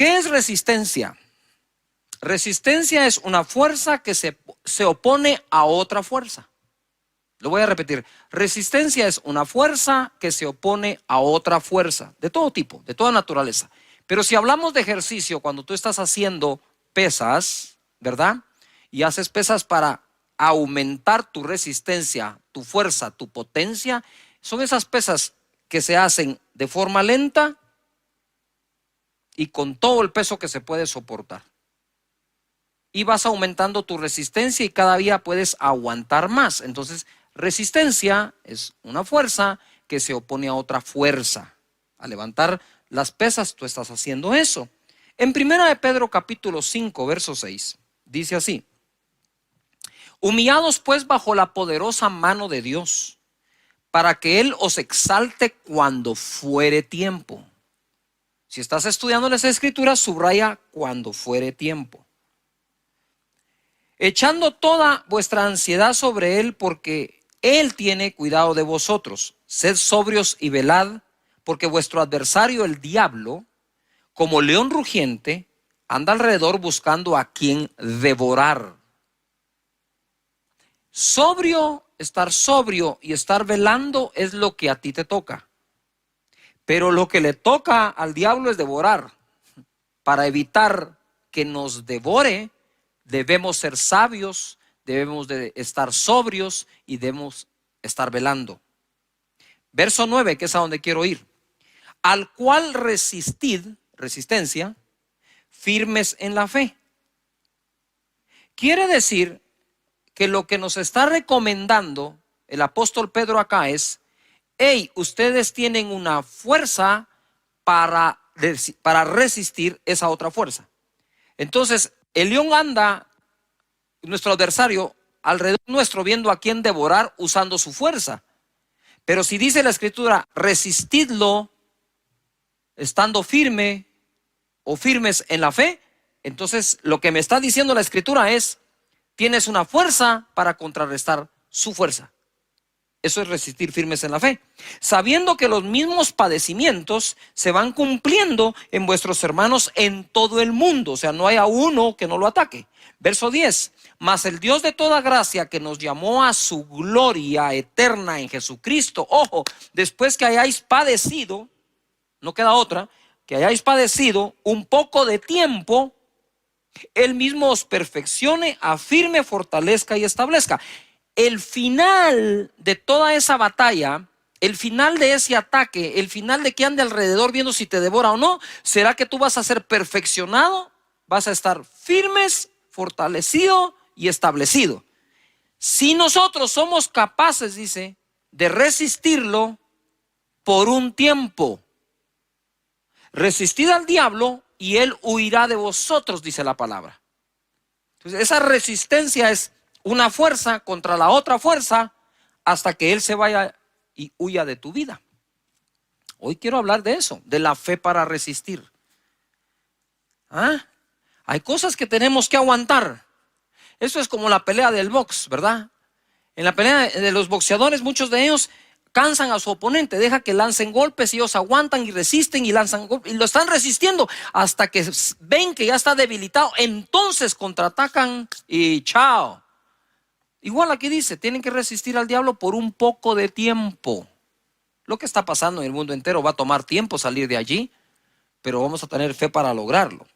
¿Qué es resistencia? Resistencia es una fuerza que se opone a otra fuerza. Lo voy a repetir. Resistencia es una fuerza que se opone a otra fuerza, de todo tipo, de toda naturaleza. Pero si hablamos de ejercicio, cuando tú estás haciendo pesas, ¿verdad? Y haces pesas para aumentar tu resistencia, tu fuerza, tu potencia, son esas pesas que se hacen de forma lenta y con todo el peso que se puede soportar. Y vas aumentando tu resistencia y cada día puedes aguantar más. Entonces, resistencia es una fuerza que se opone a otra fuerza. Al levantar las pesas, tú estás haciendo eso. En 1 de Pedro capítulo 5, verso 6, dice así: humillados pues bajo la poderosa mano de Dios, para que Él os exalte cuando fuere tiempo. Si estás estudiando las Escrituras, subraya cuando fuere tiempo. Echando toda vuestra ansiedad sobre Él, porque Él tiene cuidado de vosotros. Sed sobrios y velad, porque vuestro adversario, el diablo, como león rugiente, anda alrededor buscando a quien devorar. Estar sobrio y estar velando es lo que a ti te toca. Pero lo que le toca al diablo es devorar. Para evitar que nos devore, debemos ser sabios, debemos de estar sobrios y debemos estar velando. Verso 9, que es a donde quiero ir. Al cual resistencia, firmes en la fe. Quiere decir que lo que nos está recomendando el apóstol Pedro acá es: hey, ustedes tienen una fuerza para resistir esa otra fuerza. Entonces, el león anda, nuestro adversario, alrededor nuestro, viendo a quién devorar usando su fuerza. Pero si dice la Escritura, resistidlo estando firme o firmes en la fe, entonces lo que me está diciendo la Escritura es: tienes una fuerza para contrarrestar su fuerza. Eso es resistir firmes en la fe, sabiendo que los mismos padecimientos se van cumpliendo en vuestros hermanos en todo el mundo. O sea, no hay a uno que no lo ataque. Verso 10, mas el Dios de toda gracia, que nos llamó a su gloria eterna en Jesucristo. Ojo, después que hayáis padecido, no queda otra, que hayáis padecido un poco de tiempo, Él mismo os perfeccione, afirme, fortalezca y establezca. El final de toda esa batalla, el final de ese ataque, el final de que ande alrededor viendo si te devora o no, será que tú vas a ser perfeccionado, vas a estar firmes, fortalecido y establecido. Si nosotros somos capaces, dice, de resistirlo por un tiempo, resistid al diablo y él huirá de vosotros, dice la palabra. Entonces, esa resistencia es una fuerza contra la otra fuerza hasta que él se vaya y huya de tu vida. Hoy quiero hablar de eso, de la fe para resistir. Hay cosas que tenemos que aguantar. Eso es como la pelea del box, ¿verdad? En la pelea de los boxeadores, muchos de ellos cansan a su oponente, deja que lancen golpes y ellos aguantan y resisten y lanzan golpes y lo están resistiendo hasta que ven que ya está debilitado. Entonces contraatacan y chao. Igual aquí dice, tienen que resistir al diablo por un poco de tiempo. Lo que está pasando en el mundo entero va a tomar tiempo salir de allí, pero vamos a tener fe para lograrlo.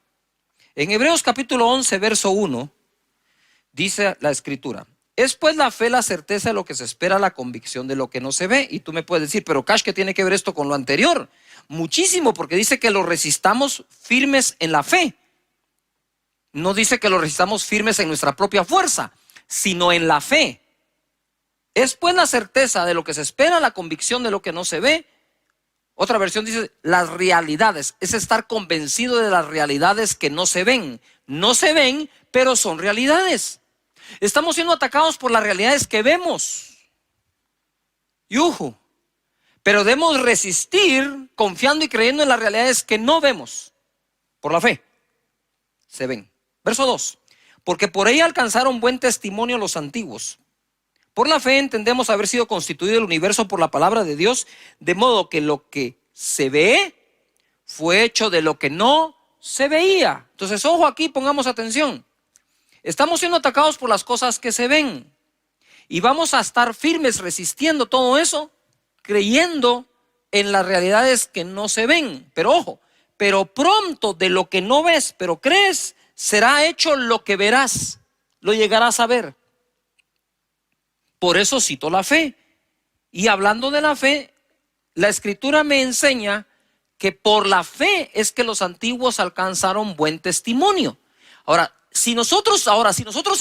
En Hebreos capítulo 11, verso 1, dice la Escritura: es pues la fe la certeza de lo que se espera, la convicción de lo que no se ve. Y tú me puedes decir, pero Cash, ¿qué tiene que ver esto con lo anterior? Muchísimo, porque dice que lo resistamos firmes en la fe. No dice que lo resistamos firmes en nuestra propia fuerza, sino en la fe. Es pues la certeza de lo que se espera, la convicción de lo que no se ve. Otra versión dice las realidades. Es estar convencido de las realidades que no se ven. No se ven, pero son realidades. Estamos siendo atacados por las realidades que vemos. Pero debemos resistir confiando y creyendo en las realidades que no vemos. Por la fe se ven. Verso 2. Porque por ella alcanzaron buen testimonio los antiguos. Por la fe entendemos haber sido constituido el universo por la palabra de Dios, de modo que lo que se ve fue hecho de lo que no se veía. Entonces, ojo aquí, pongamos atención. Estamos siendo atacados por las cosas que se ven. Y vamos a estar firmes resistiendo todo eso, creyendo en las realidades que no se ven. Pero ojo, pero pronto de lo que no ves, pero crees, será hecho lo que verás. Lo llegarás a ver. Por eso cito la fe. Y hablando de la fe, la Escritura me enseña que por la fe es que los antiguos alcanzaron buen testimonio. Si nosotros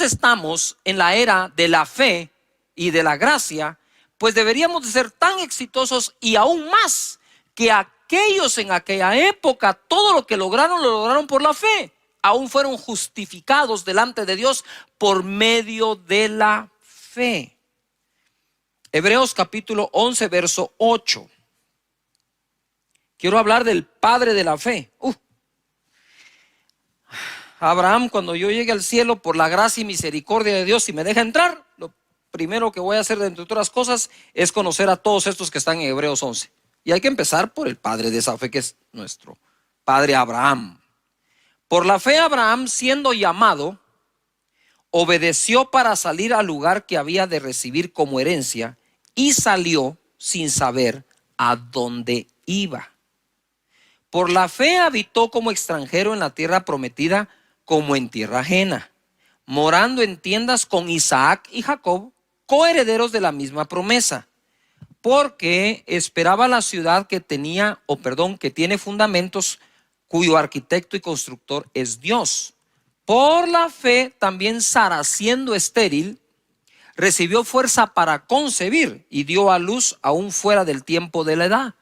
estamos en la era de la fe y de la gracia, pues deberíamos de ser tan exitosos y aún más que aquellos en aquella época. Todo lo que lograron, lo lograron por la fe. Aún fueron justificados delante de Dios por medio de la fe. Hebreos capítulo 11, verso 8. Quiero hablar del padre de la fe. Abraham, cuando yo llegue al cielo por la gracia y misericordia de Dios, si me deja entrar, lo primero que voy a hacer, entre otras cosas, es conocer a todos estos que están en Hebreos 11. Y hay que empezar por el padre de esa fe, que es nuestro padre Abraham. Por la fe Abraham, siendo llamado, obedeció para salir al lugar que había de recibir como herencia, y salió sin saber a dónde iba. Por la fe habitó como extranjero en la tierra prometida, como en tierra ajena, morando en tiendas con Isaac y Jacob, coherederos de la misma promesa, porque esperaba la ciudad que tiene fundamentos, cuyo arquitecto y constructor es Dios. Por la fe también Sara, siendo estéril, recibió fuerza para concebir y dio a luz aún fuera del tiempo de la edad,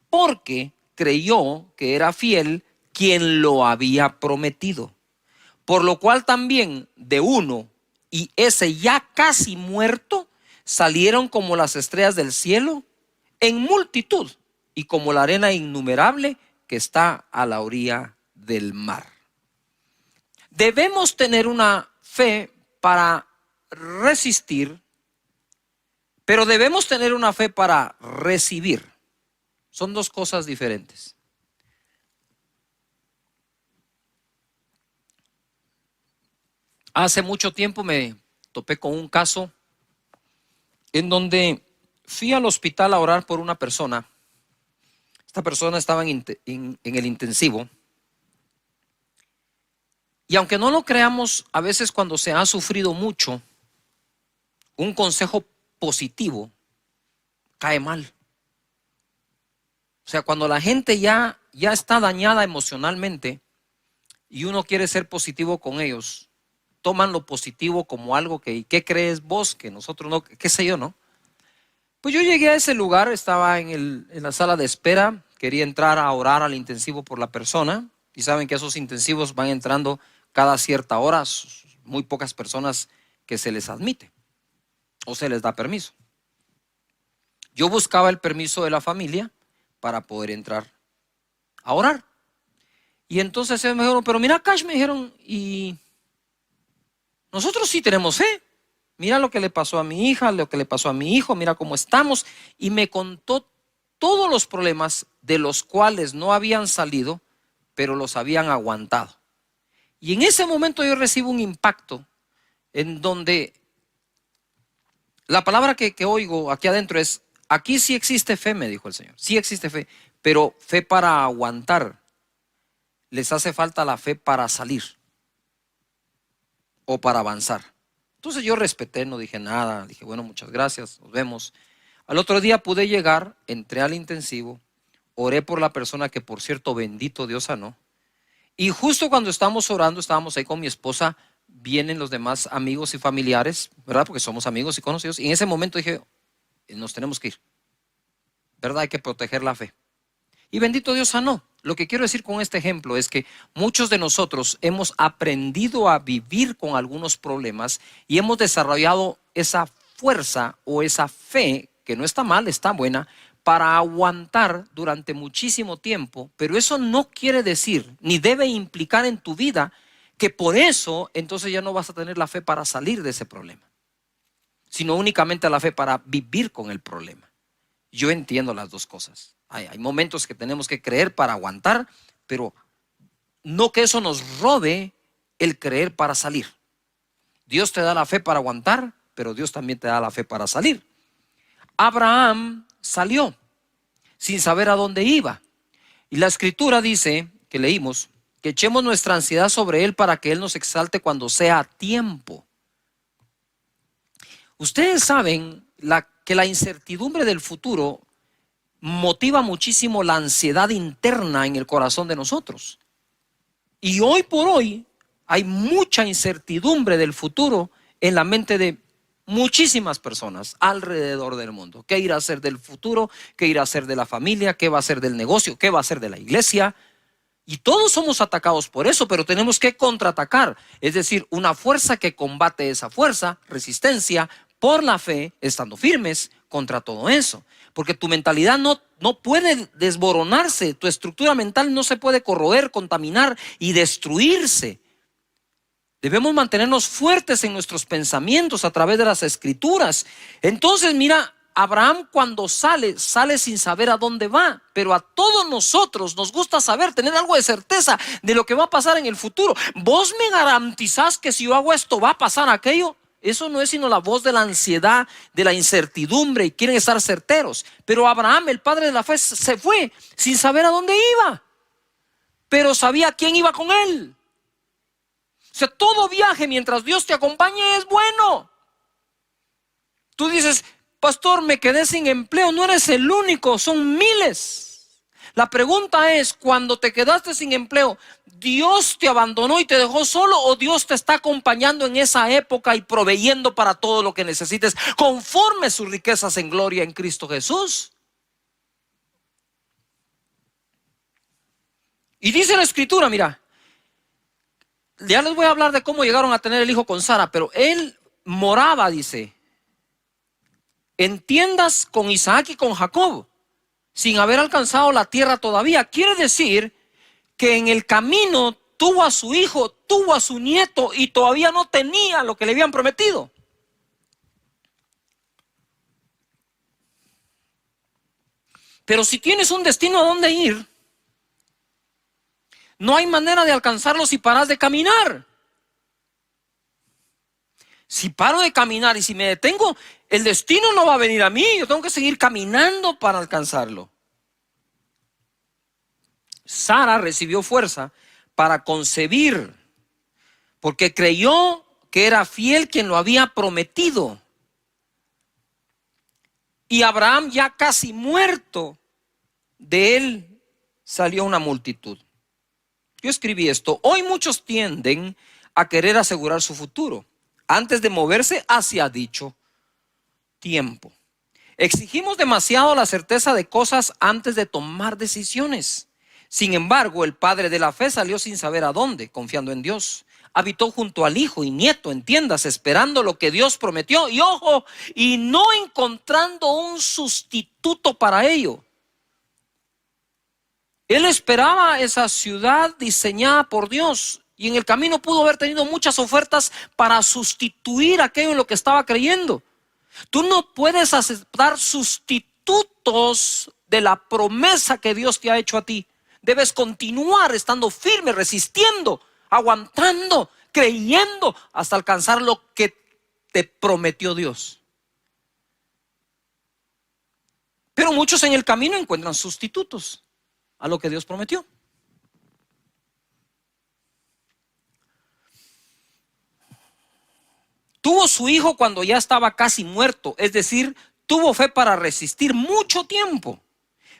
porque creyó que era fiel quien lo había prometido. Por lo cual también de uno, y ese ya casi muerto, salieron como las estrellas del cielo en multitud, y como la arena innumerable que está a la orilla del mar. Debemos tener una fe para resistir, pero debemos tener una fe para recibir. Son dos cosas diferentes. Hace mucho tiempo me topé con un caso en donde fui al hospital a orar por una persona. Esta persona estaba en el intensivo. Y aunque no lo creamos, a veces cuando se ha sufrido mucho, un consejo positivo cae mal. O sea, cuando la gente ya está dañada emocionalmente y uno quiere ser positivo con ellos, toman lo positivo como algo que, ¿qué crees vos? Que nosotros no, qué sé yo, ¿no? Pues yo llegué a ese lugar, estaba en la sala de espera, quería entrar a orar al intensivo por la persona, y saben que esos intensivos van entrando cada cierta hora, muy pocas personas que se les admite o se les da permiso. Yo buscaba el permiso de la familia para poder entrar a orar. Y entonces ellos me dijeron, pero mira, Cash, me dijeron, y nosotros sí tenemos fe. Mira lo que le pasó a mi hija, lo que le pasó a mi hijo, mira cómo estamos. Y me contó todos los problemas de los cuales no habían salido, pero los habían aguantado. Y en ese momento yo recibo un impacto en donde la palabra que oigo aquí adentro es, aquí sí existe fe, me dijo el Señor, sí existe fe, pero fe para aguantar. Les hace falta la fe para salir o para avanzar. Entonces yo respeté, no dije nada, dije, bueno, muchas gracias, nos vemos. Al otro día pude llegar, entré al intensivo, oré por la persona que, por cierto, bendito Dios sanó. Y justo cuando estábamos orando, estábamos ahí con mi esposa, vienen los demás amigos y familiares, ¿verdad? Porque somos amigos y conocidos. Y en ese momento dije, nos tenemos que ir, ¿verdad? Hay que proteger la fe. Y bendito Dios sanó. Lo que quiero decir con este ejemplo es que muchos de nosotros hemos aprendido a vivir con algunos problemas y hemos desarrollado esa fuerza o esa fe, que no está mal, está buena, para aguantar durante muchísimo tiempo. Pero eso no quiere decir, ni debe implicar en tu vida, que por eso entonces ya no vas a tener la fe para salir de ese problema, sino únicamente la fe para vivir con el problema. Yo entiendo las dos cosas. Hay momentos que tenemos que creer para aguantar, pero no que eso nos robe el creer para salir. Dios te da la fe para aguantar, pero Dios también te da la fe para salir. Abraham salió sin saber a dónde iba. Y la escritura dice, que leímos, que echemos nuestra ansiedad sobre él para que él nos exalte cuando sea tiempo. Ustedes saben que la incertidumbre del futuro motiva muchísimo la ansiedad interna en el corazón de nosotros. Y hoy por hoy hay mucha incertidumbre del futuro en la mente de muchísimas personas alrededor del mundo. ¿Qué irá a ser del futuro? ¿Qué irá a ser de la familia? ¿Qué va a ser del negocio? ¿Qué va a ser de la iglesia? Y todos somos atacados por eso, pero tenemos que contraatacar. Es decir, una fuerza que combate esa fuerza, resistencia, por la fe, estando firmes contra todo eso. Porque tu mentalidad no puede desboronarse, tu estructura mental no se puede corroer, contaminar y destruirse. Debemos mantenernos fuertes en nuestros pensamientos a través de las escrituras. Entonces, mira, Abraham cuando sale sin saber a dónde va, pero a todos nosotros nos gusta saber, tener algo de certeza de lo que va a pasar en el futuro. ¿Vos me garantizás que si yo hago esto va a pasar aquello? Eso no es sino la voz de la ansiedad, de la incertidumbre, y quieren estar certeros. Pero Abraham, el padre de la fe, se fue sin saber a dónde iba, pero sabía quién iba con él. O sea, todo viaje mientras Dios te acompañe es bueno. Tú dices, pastor, me quedé sin empleo. No eres el único, son miles. La pregunta es, cuando te quedaste sin empleo, ¿Dios te abandonó y te dejó solo, o Dios te está acompañando en esa época y proveyendo para todo lo que necesites conforme sus riquezas en gloria en Cristo Jesús? Y dice la escritura, mira, ya les voy a hablar de cómo llegaron a tener el hijo con Sara, pero él moraba, dice, en tiendas con Isaac y con Jacob, sin haber alcanzado la tierra todavía. Quiere decir que en el camino tuvo a su hijo, tuvo a su nieto y todavía no tenía lo que le habían prometido. Pero si tienes un destino a dónde ir, no hay manera de alcanzarlo si paras de caminar. Si paro de caminar y si me detengo, el destino no va a venir a mí. Yo tengo que seguir caminando para alcanzarlo. Sara recibió fuerza para concebir, porque creyó que era fiel quien lo había prometido. Y Abraham, ya casi muerto, de él salió una multitud. Yo escribí esto: hoy muchos tienden a querer asegurar su futuro antes de moverse hacia dicho tiempo. Exigimos demasiado la certeza de cosas antes de tomar decisiones. Sin embargo, el padre de la fe salió sin saber a dónde, confiando en Dios. Habitó junto al hijo y nieto en tiendas, esperando lo que Dios prometió. Y ojo, y no encontrando un sustituto para ello. Él esperaba esa ciudad diseñada por Dios, y en el camino pudo haber tenido muchas ofertas para sustituir aquello en lo que estaba creyendo. Tú no puedes aceptar sustitutos de la promesa que Dios te ha hecho a ti. Debes continuar estando firme, resistiendo, aguantando, creyendo hasta alcanzar lo que te prometió Dios. Pero muchos en el camino encuentran sustitutos a lo que Dios prometió. Tuvo su hijo cuando ya estaba casi muerto, es decir, tuvo fe para resistir mucho tiempo,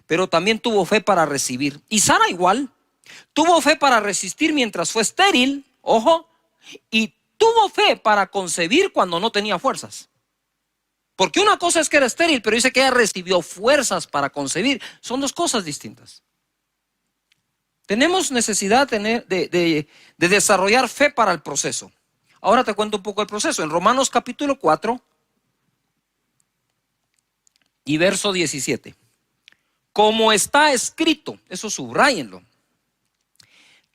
pero también tuvo fe para recibir. Y Sara igual, tuvo fe para resistir mientras fue estéril, ojo, y tuvo fe para concebir cuando no tenía fuerzas. Porque una cosa es que era estéril, pero dice que ella recibió fuerzas para concebir. Son dos cosas distintas. Tenemos necesidad de desarrollar fe para el proceso. Ahora te cuento un poco el proceso. En Romanos capítulo 4 y verso 17. Como está escrito, eso subráyenlo: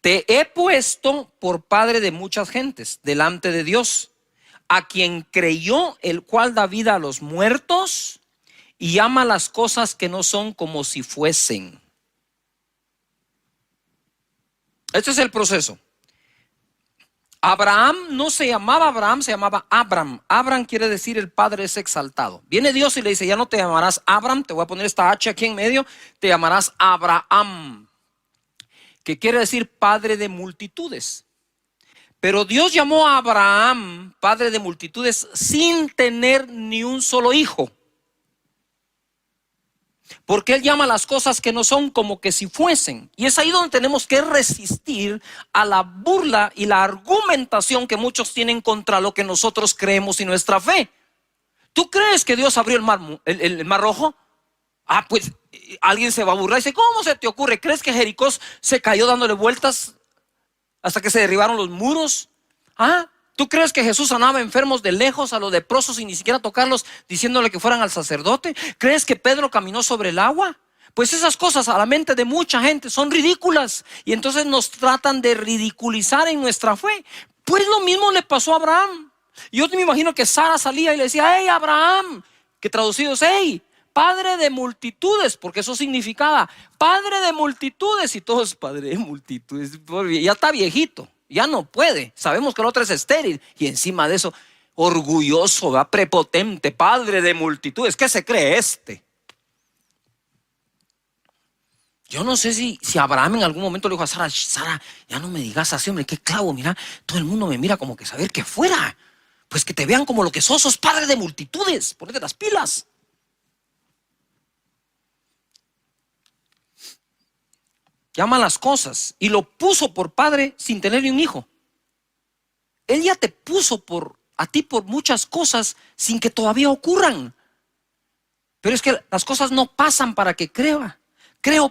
te he puesto por padre de muchas gentes delante de Dios, a quien creyó, el cual da vida a los muertos y ama las cosas que no son como si fuesen. Este es el proceso. Abraham no se llamaba Abraham, se llamaba Abram. Abram quiere decir el padre es exaltado. Viene Dios y le dice, ya no te llamarás Abram, te voy a poner esta H aquí en medio, te llamarás Abraham, que quiere decir padre de multitudes. Pero Dios llamó a Abraham padre de multitudes sin tener ni un solo hijo. Porque Él llama las cosas que no son como que si fuesen. Y es ahí donde tenemos que resistir a la burla y la argumentación que muchos tienen contra lo que nosotros creemos y nuestra fe. ¿Tú crees que Dios abrió el mar rojo? Ah, pues alguien se va a burlar y dice, ¿cómo se te ocurre? ¿Crees que Jericó se cayó dándole vueltas hasta que se derribaron los muros? Ah, ¿tú crees que Jesús sanaba enfermos de lejos, a los leprosos, sin ni siquiera tocarlos, diciéndole que fueran al sacerdote? ¿Crees que Pedro caminó sobre el agua? Pues esas cosas a la mente de mucha gente son ridículas, y entonces nos tratan de ridiculizar en nuestra fe. Pues lo mismo le pasó a Abraham. Yo me imagino que Sara salía y le decía, hey Abraham, que traducido es, hey, padre de multitudes, porque eso significaba padre de multitudes, y todos padre de multitudes, ya está viejito, ya no puede, sabemos que el otro es estéril, y encima de eso orgulloso, ¿verdad? Prepotente, padre de multitudes. ¿Qué se cree este? Yo no sé si Abraham en algún momento le dijo a Sara, Sara, ya no me digas así, hombre, qué clavo, mira, todo el mundo me mira como que saber que fuera, pues que te vean como lo que sos padre de multitudes, ponete las pilas. Llama las cosas y lo puso por padre sin tener ni un hijo. Él ya te puso a ti por muchas cosas sin que todavía ocurran. Pero es que las cosas no pasan para que creo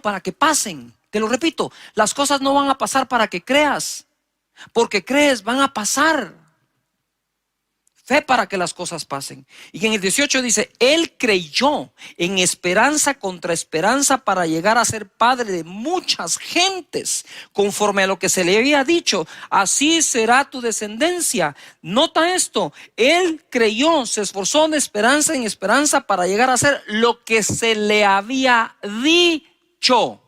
para que pasen. Te lo repito, las cosas no van a pasar para que creas, porque crees, van a pasar. Fe para que las cosas pasen. Y en el 18 dice, él creyó en esperanza contra esperanza para llegar a ser padre de muchas gentes, conforme a lo que se le había dicho, así será tu descendencia. Nota esto, él creyó, se esforzó de esperanza en esperanza para llegar a ser lo que se le había dicho.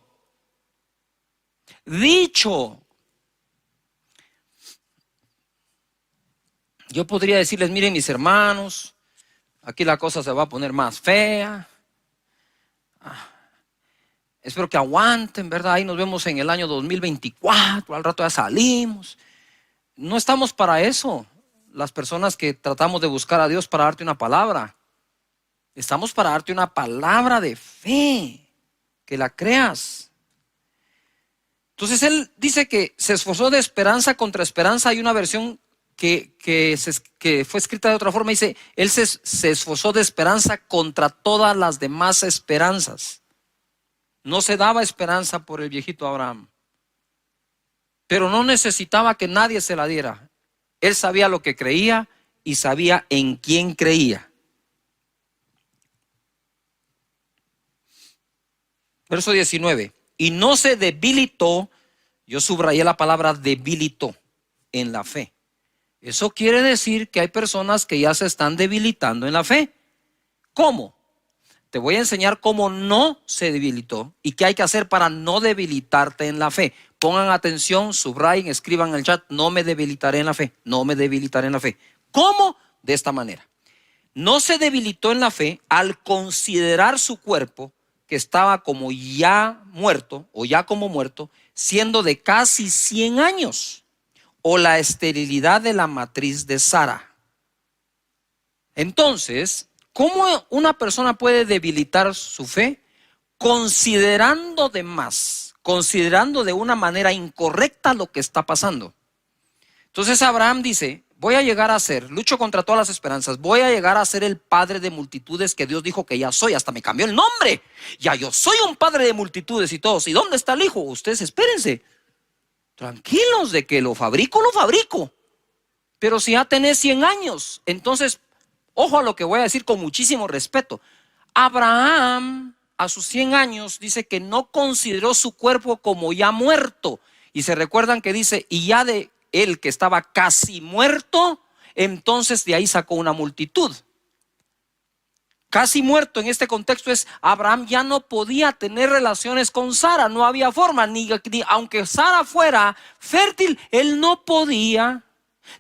Yo podría decirles, miren mis hermanos, aquí la cosa se va a poner más fea. Espero que aguanten, ¿verdad? Ahí nos vemos en el año 2024, al rato ya salimos. No estamos para eso, las personas que tratamos de buscar a Dios para darte una palabra. Estamos para darte una palabra de fe, que la creas. Entonces él dice que se esforzó de esperanza contra esperanza. Hay una versión que fue escrita de otra forma, dice, él se esforzó de esperanza contra todas las demás esperanzas. No se daba esperanza por el viejito Abraham, pero no necesitaba que nadie se la diera. Él sabía lo que creía y sabía en quién creía. Verso 19, y no se debilitó, yo subrayé la palabra debilitó, en la fe. Eso quiere decir que hay personas que ya se están debilitando en la fe. ¿Cómo? Te voy a enseñar cómo no se debilitó y qué hay que hacer para no debilitarte en la fe. Pongan atención, subrayen, escriban en el chat, no me debilitaré en la fe, no me debilitaré en la fe. ¿Cómo? De esta manera. No se debilitó en la fe al considerar su cuerpo, que estaba como ya muerto o ya como muerto, siendo de casi 100 años. O la esterilidad de la matriz de Sara. Entonces, ¿cómo una persona puede debilitar su fe? Considerando de más, considerando de una manera incorrecta lo que está pasando. Entonces Abraham dice, voy a llegar a ser, lucho contra todas las esperanzas, voy a llegar a ser el padre de multitudes que Dios dijo que ya soy, hasta me cambió el nombre. Ya yo soy un padre de multitudes y todos. ¿Y dónde está el hijo? Ustedes espérense. Tranquilos, de que lo fabrico. Pero si ya tenés 100 años, entonces, ojo a lo que voy a decir con muchísimo respeto. Abraham, a sus 100 años, dice que no consideró su cuerpo como ya muerto. Y se recuerdan que dice, y ya de él que estaba casi muerto, entonces de ahí sacó una multitud. casi muerto en este contexto es, Abraham ya no podía tener relaciones con Sara, no había forma, ni aunque Sara fuera fértil, él no podía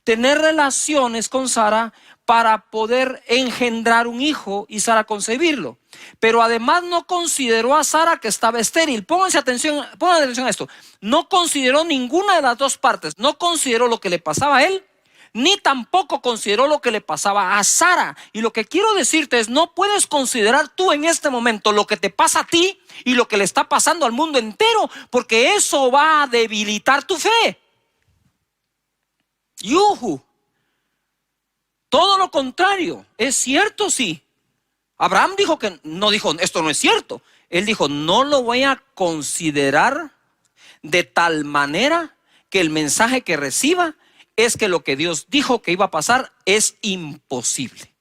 tener relaciones con Sara para poder engendrar un hijo y Sara concebirlo. Pero además no consideró a Sara que estaba estéril. Pongan atención a esto. No consideró ninguna de las dos partes. No consideró lo que le pasaba a él, ni tampoco consideró lo que le pasaba a Sara. Y lo que quiero decirte es, no puedes considerar tú en este momento lo que te pasa a ti y lo que le está pasando al mundo entero, porque eso va a debilitar tu fe. ¡Yuhu! Todo lo contrario, es cierto, sí. Abraham dijo que no, dijo esto no es cierto. Él dijo, no lo voy a considerar de tal manera que el mensaje que reciba es que lo que Dios dijo que iba a pasar es imposible.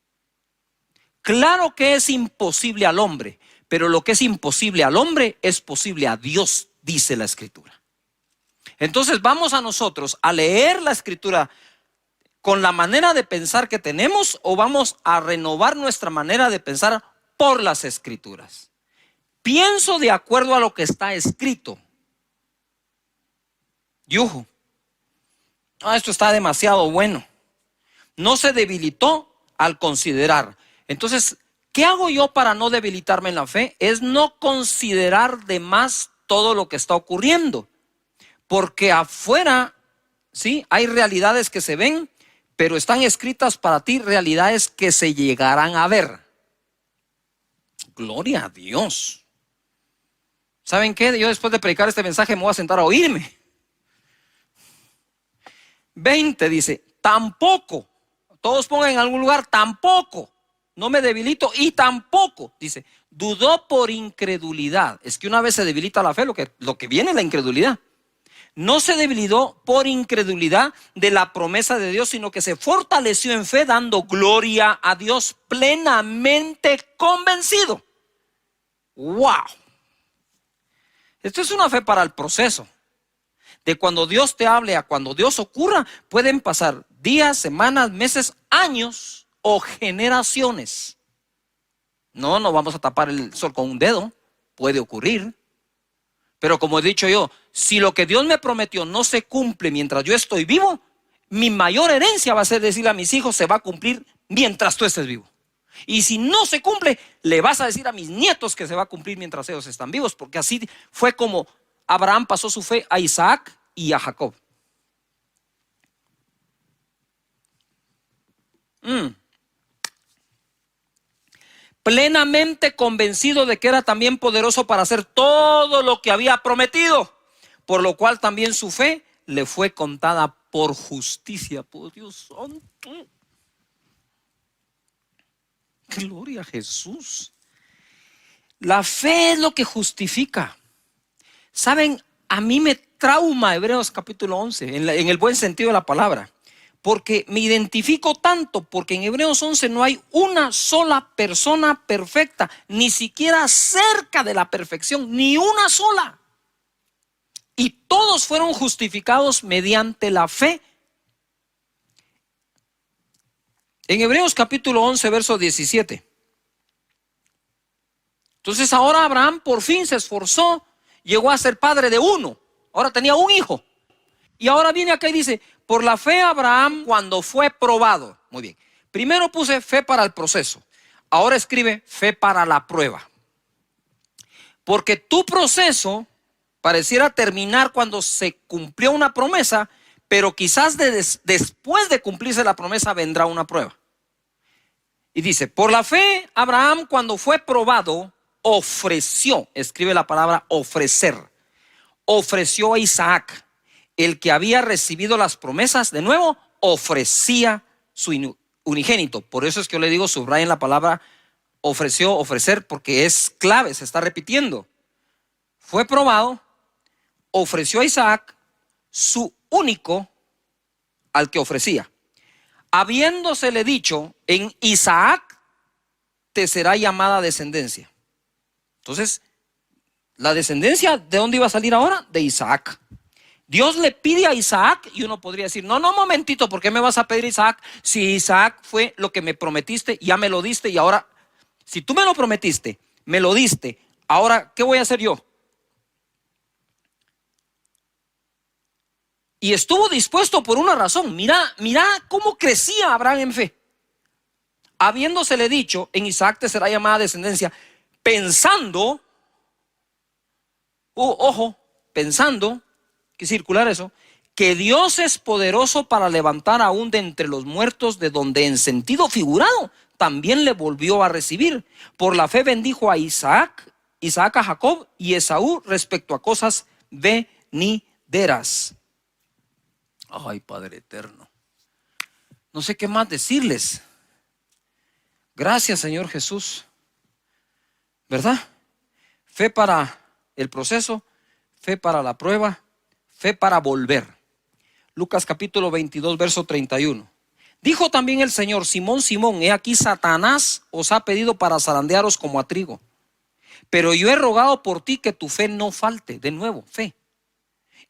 Claro que es imposible al hombre, pero lo que es imposible al hombre es posible a Dios, dice la Escritura. Entonces vamos a nosotros a leer la Escritura con la manera de pensar que tenemos, o vamos a renovar nuestra manera de pensar por las Escrituras. Pienso de acuerdo a lo que está escrito. Yuhu. Esto está demasiado bueno. No se debilitó al considerar. Entonces, ¿qué hago yo para no debilitarme en la fe? Es no considerar de más todo lo que está ocurriendo. Porque afuera, sí, hay realidades que se ven, pero están escritas para ti realidades que se llegarán a ver. Gloria a Dios. ¿Saben qué? Yo después de predicar este mensaje me voy a sentar a oírme. 20 dice, tampoco. Todos pongan en algún lugar, tampoco. No me debilito y tampoco. Dice, dudó por incredulidad. Es que una vez se debilita la fe, lo que viene es la incredulidad. No se debilitó por incredulidad de la promesa de Dios, sino que se fortaleció en fe, dando gloria a Dios, plenamente convencido. ¡Wow! Esto es una fe para el proceso. De cuando Dios te hable a cuando Dios ocurra, pueden pasar días, semanas, meses, años o generaciones. No vamos a tapar el sol con un dedo. Puede ocurrir. Pero como he dicho yo, si lo que Dios me prometió no se cumple mientras yo estoy vivo, mi mayor herencia va a ser decirle a mis hijos, se va a cumplir mientras tú estés vivo. Y si no se cumple, le vas a decir a mis nietos que se va a cumplir mientras ellos están vivos, porque así fue como Abraham pasó su fe a Isaac y a Jacob. Plenamente convencido de que era también poderoso para hacer todo lo que había prometido, por lo cual también su fe le fue contada por justicia. Por Dios santo. Gloria a Jesús. La fe es lo que justifica. Saben, a mí me trauma Hebreos capítulo 11, en el buen sentido de la palabra. Porque me identifico tanto, porque en Hebreos 11 no hay una sola persona perfecta, ni siquiera cerca de la perfección, ni una sola. Y todos fueron justificados mediante la fe. En Hebreos capítulo 11, verso 17. Entonces ahora Abraham por fin se esforzó, llegó a ser padre de uno. Ahora tenía un hijo. Y ahora viene acá y dice, por la fe Abraham cuando fue probado. Muy bien. Primero puse fe para el proceso. Ahora escribe fe para la prueba. Porque tu proceso pareciera terminar cuando se cumplió una promesa, pero quizás después de cumplirse la promesa vendrá una prueba. Y dice, por la fe Abraham cuando fue probado ofreció, escribe la palabra ofrecer, ofreció a Isaac. El que había recibido las promesas, de nuevo, ofrecía su unigénito. Por eso es que yo le digo, subrayen la palabra ofreció, ofrecer, porque es clave, se está repitiendo. Fue probado, ofreció a Isaac su único al que ofrecía. Habiéndosele dicho, en Isaac te será llamada descendencia. Entonces, la descendencia, ¿de dónde iba a salir ahora? De Isaac. Dios le pide a Isaac y uno podría decir, no, momentito, ¿por qué me vas a pedir Isaac? Si Isaac fue lo que me prometiste, ya me lo diste y ahora Si tú me lo prometiste, me lo diste, ahora, ¿qué voy a hacer yo? Y estuvo dispuesto por una razón. Mira cómo crecía Abraham en fe. Habiéndosele dicho, en Isaac te será llamada descendencia, pensando, ojo, pensando, que circular eso, que Dios es poderoso para levantar aún de entre los muertos, de donde en sentido figurado también le volvió a recibir. Por la fe bendijo a Isaac a Jacob y Esaú respecto a cosas venideras. Ay, Padre eterno, no sé qué más decirles. Gracias, Señor Jesús, ¿verdad? Fe para el proceso, fe para la prueba, fe para volver. Lucas capítulo 22, verso 31. Dijo también el Señor: Simón, Simón, he aquí Satanás os ha pedido para zarandearos como a trigo, pero yo he rogado por ti que tu fe no falte. De nuevo, fe.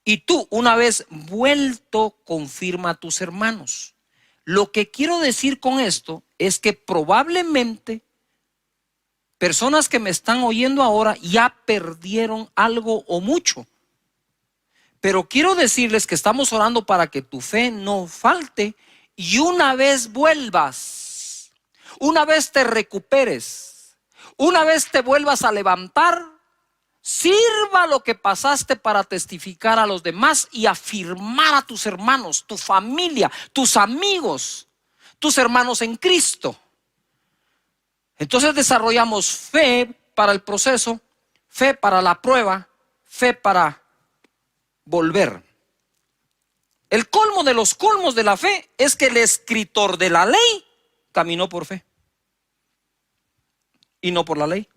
Y tú, una vez vuelto, confirma a tus hermanos. Lo que quiero decir con esto es que probablemente personas que me están oyendo ahora ya perdieron algo o mucho. Pero quiero decirles que estamos orando para que tu fe no falte, y una vez vuelvas, una vez te recuperes, una vez te vuelvas a levantar, sirva lo que pasaste para testificar a los demás y afirmar a tus hermanos, tu familia, tus amigos, tus hermanos en Cristo. Entonces desarrollamos fe para el proceso, fe para la prueba, fe para volver. El colmo de los colmos de la fe es que el escritor de la ley caminó por fe y no por la ley.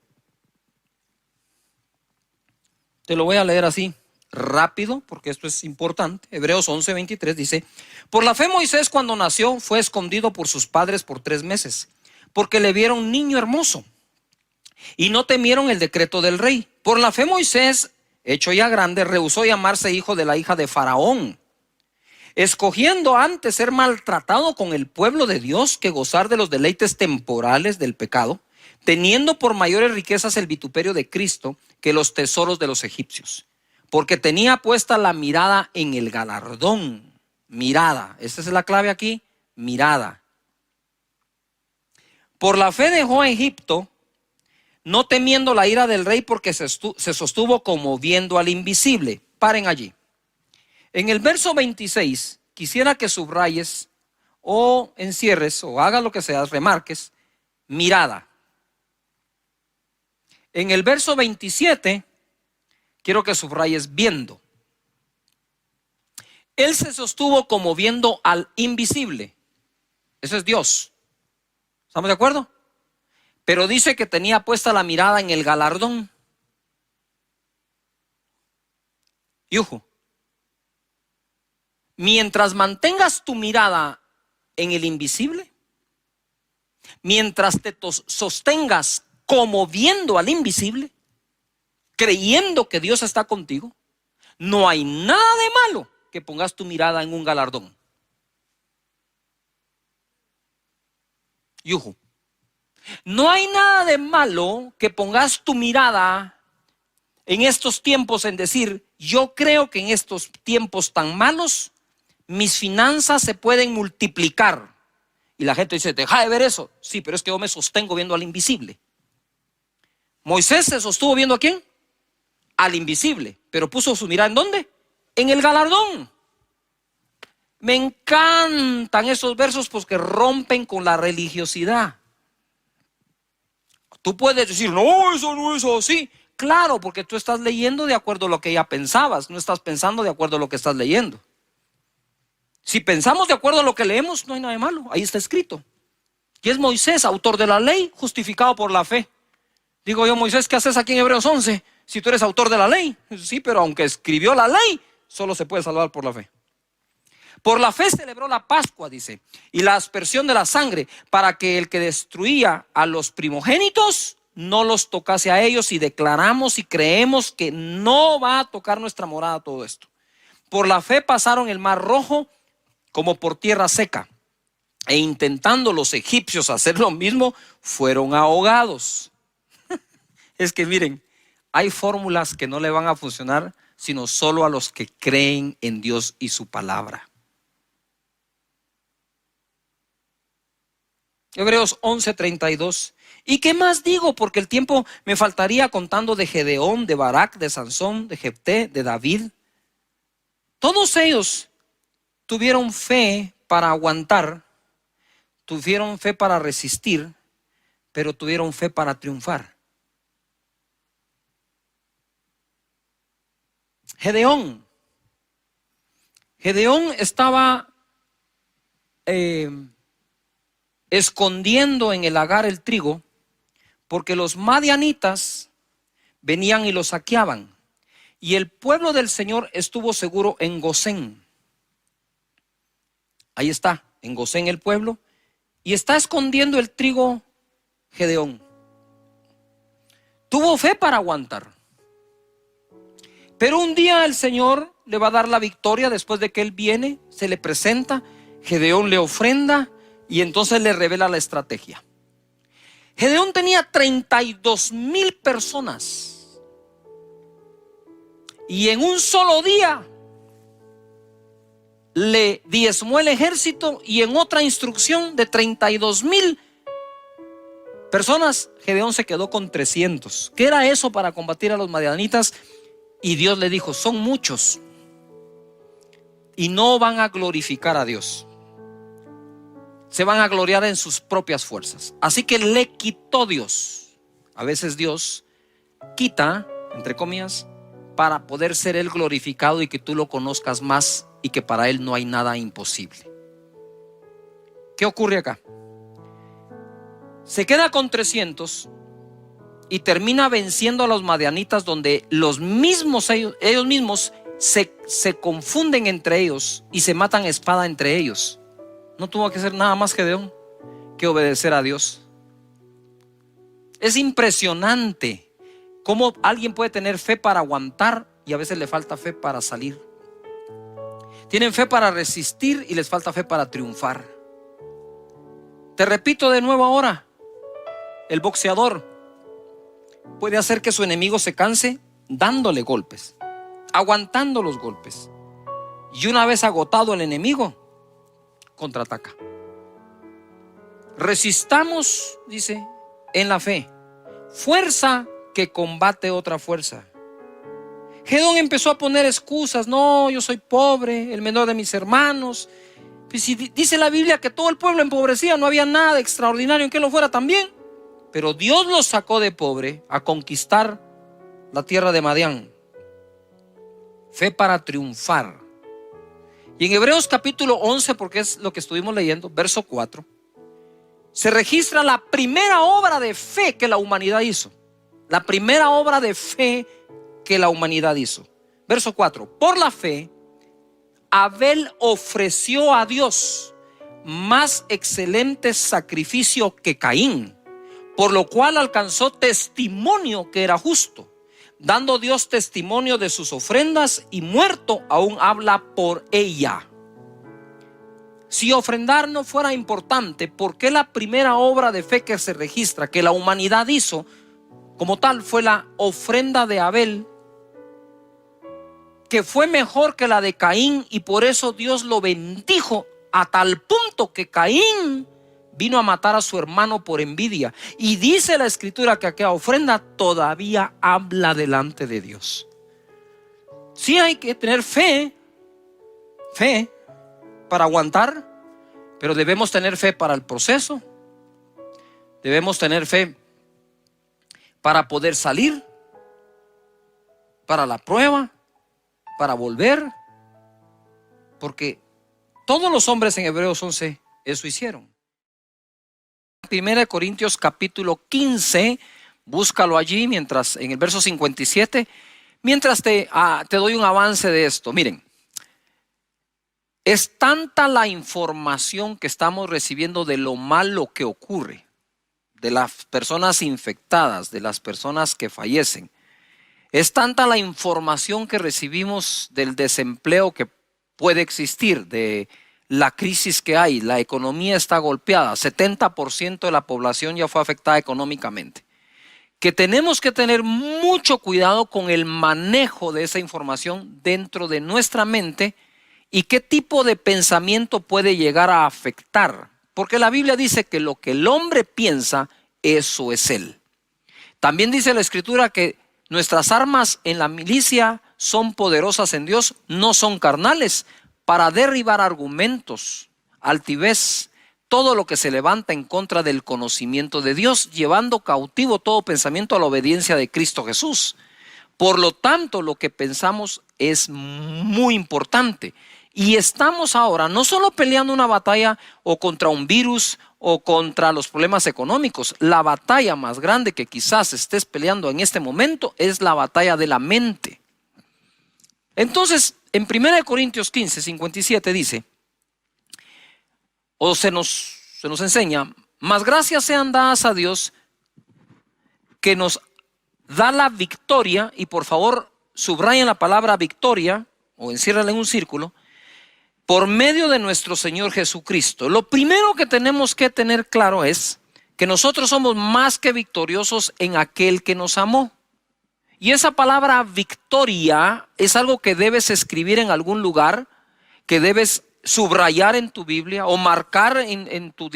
Te lo voy a leer así rápido porque esto es importante. Hebreos 11:23 dice: por la fe Moisés, cuando nació, fue escondido por sus padres por 3 meses, porque le vieron niño hermoso y no temieron el decreto del rey. Por la fe Moisés, hecho ya grande, rehusó llamarse hijo de la hija de Faraón, escogiendo antes ser maltratado con el pueblo de Dios que gozar de los deleites temporales del pecado, teniendo por mayores riquezas el vituperio de Cristo que los tesoros de los egipcios, porque tenía puesta la mirada en el galardón. Mirada, esta es la clave aquí, mirada. Por la fe dejó a Egipto, no temiendo la ira del rey, porque se sostuvo como viendo al invisible. Paren allí. En el verso 26, quisiera que subrayes o encierres o hagas lo que sea, remarques, mirada. En el verso 27, quiero que subrayes viendo. Él se sostuvo como viendo al invisible. Eso es Dios. ¿Estamos de acuerdo? Pero dice que tenía puesta la mirada en el galardón. Yuju. Mientras mantengas tu mirada en el invisible, mientras te sostengas como viendo al invisible, creyendo que Dios está contigo, no hay nada de malo que pongas tu mirada en un galardón. Yuju. No hay nada de malo que pongas tu mirada en estos tiempos en decir: yo creo que en estos tiempos tan malos mis finanzas se pueden multiplicar. Y la gente dice: deja de ver eso. Sí, pero es que yo me sostengo viendo al invisible. Moisés se sostuvo viendo ¿a quién? Al invisible, pero puso su mirada ¿en dónde? En el galardón. Me encantan esos versos porque rompen con la religiosidad. Tú puedes decir: no, eso no es así. Claro, porque tú estás leyendo de acuerdo a lo que ya pensabas, no estás pensando de acuerdo a lo que estás leyendo. Si pensamos de acuerdo a lo que leemos, no hay nada de malo, ahí está escrito. Y es Moisés, autor de la ley, justificado por la fe. Digo yo: Moisés, ¿qué haces aquí en Hebreos 11? Si tú eres autor de la ley. Sí, pero aunque escribió la ley, solo se puede salvar por la fe. Por la fe celebró la Pascua, dice, y la aspersión de la sangre, para que el que destruía a los primogénitos no los tocase a ellos, y declaramos y creemos que no va a tocar nuestra morada todo esto. Por la fe pasaron el mar Rojo como por tierra seca, e intentando los egipcios hacer lo mismo, fueron ahogados. Es que miren, hay fórmulas que no le van a funcionar sino solo a los que creen en Dios y su palabra. Hebreos 11:32. ¿Y qué más digo? Porque el tiempo me faltaría contando de Gedeón, de Barak, de Sansón, de Jefté, de David. Todos ellos tuvieron fe para aguantar, tuvieron fe para resistir, pero tuvieron fe para triunfar. Gedeón estaba escondiendo en el lagar el trigo, porque los madianitas venían y lo saqueaban, y el pueblo del Señor estuvo seguro en Gosén. Ahí está, en Gosén el pueblo, y está escondiendo el trigo Gedeón. Tuvo fe para aguantar, pero un día el Señor le va a dar la victoria. Después de que él viene, se le presenta, Gedeón le ofrenda y entonces le revela la estrategia. Gedeón tenía 32,000 personas y en un solo día le diezmó el ejército, y en otra instrucción de 32,000 personas, Gedeón se quedó con 300. ¿Qué era eso para combatir a los madianitas? Y Dios le dijo: son muchos y no van a glorificar a Dios, se van a gloriar en sus propias fuerzas. Así que le quitó Dios. A veces Dios quita, entre comillas, para poder ser Él glorificado y que tú lo conozcas más, y que para Él no hay nada imposible. ¿Qué ocurre acá? Se queda con 300 y termina venciendo a los madianitas, donde los mismos ellos mismos se confunden entre ellos y se matan a espada entre ellos. No tuvo que hacer nada más Gedeón que obedecer a Dios. Es impresionante cómo alguien puede tener fe para aguantar y a veces le falta fe para salir. Tienen fe para resistir y les falta fe para triunfar. Te repito de nuevo ahora: el boxeador puede hacer que su enemigo se canse dándole golpes, aguantando los golpes, y una vez agotado el enemigo, contraataca. Resistamos, dice, en la fe, fuerza que combate otra fuerza. Gedeón empezó a poner excusas: no, yo soy pobre, el menor de mis hermanos. Pues si dice la Biblia que todo el pueblo empobrecía, no había nada extraordinario en que lo fuera también. Pero Dios los sacó de pobre a conquistar la tierra de Madián. Fe para triunfar. Y en Hebreos capítulo 11, porque es lo que estuvimos leyendo, verso 4, se registra la primera obra de fe que la humanidad hizo. La primera obra de fe que la humanidad hizo. Verso 4: por la fe, Abel ofreció a Dios más excelente sacrificio que Caín, por lo cual alcanzó testimonio que era justo, dando Dios testimonio de sus ofrendas, y muerto aún habla por ella. Si ofrendar no fuera importante, ¿por qué la primera obra de fe que se registra que la humanidad hizo como tal fue la ofrenda de Abel, que fue mejor que la de Caín? Y por eso Dios lo bendijo a tal punto que Caín vino a matar a su hermano por envidia. Y dice la escritura que aquella ofrenda todavía habla delante de Dios. Sí, hay que tener fe para aguantar, pero debemos tener fe para el proceso. Debemos tener fe para poder salir, para la prueba, para volver, porque todos los hombres en Hebreos 11 eso hicieron. 1 Corintios capítulo 15, búscalo allí, mientras en el verso 57, mientras te doy un avance de esto. Miren, es tanta la información que estamos recibiendo de lo malo que ocurre, de las personas infectadas, de las personas que fallecen. Es tanta la información que recibimos del desempleo que puede existir, de la crisis que hay, la economía está golpeada, 70% de la población ya fue afectada económicamente, que tenemos que tener mucho cuidado con el manejo de esa información dentro de nuestra mente y qué tipo de pensamiento puede llegar a afectar. Porque la Biblia dice que lo que el hombre piensa, eso es él. También dice la Escritura que nuestras armas en la milicia son poderosas en Dios, no son carnales, para derribar argumentos, altivez, todo lo que se levanta en contra del conocimiento de Dios, llevando cautivo todo pensamiento a la obediencia de Cristo Jesús. Por lo tanto, lo que pensamos es muy importante. Y estamos ahora no solo peleando una batalla o contra un virus o contra los problemas económicos. La batalla más grande que quizás estés peleando en este momento es la batalla de la mente. Entonces, en 1 Corintios 15, 57 dice, o se nos enseña, mas gracias sean dadas a Dios que nos da la victoria, y por favor subrayen la palabra victoria o enciérrala en un círculo, por medio de nuestro Señor Jesucristo. Lo primero que tenemos que tener claro es que nosotros somos más que victoriosos en aquel que nos amó. Y esa palabra victoria es algo que debes escribir en algún lugar, que debes subrayar en tu Biblia o marcar en tu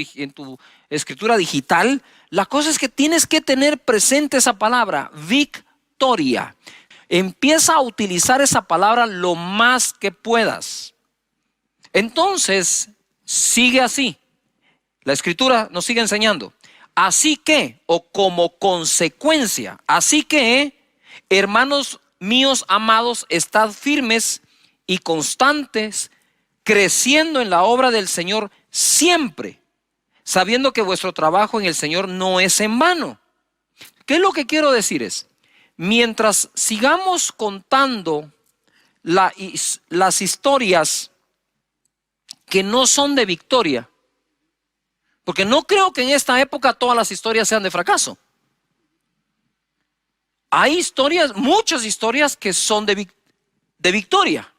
escritura digital. La cosa es que tienes que tener presente esa palabra, victoria. Empieza a utilizar esa palabra lo más que puedas. Entonces, sigue así. La Escritura nos sigue enseñando. Así que, o como consecuencia, así que, hermanos míos amados, estad firmes y constantes, creciendo en la obra del Señor siempre, sabiendo que vuestro trabajo en el Señor no es en vano. ¿Qué es lo que quiero decir? Es, mientras sigamos contando las historias que no son de victoria, porque no creo que en esta época todas las historias sean de fracaso. Hay historias, muchas historias que son de victoria.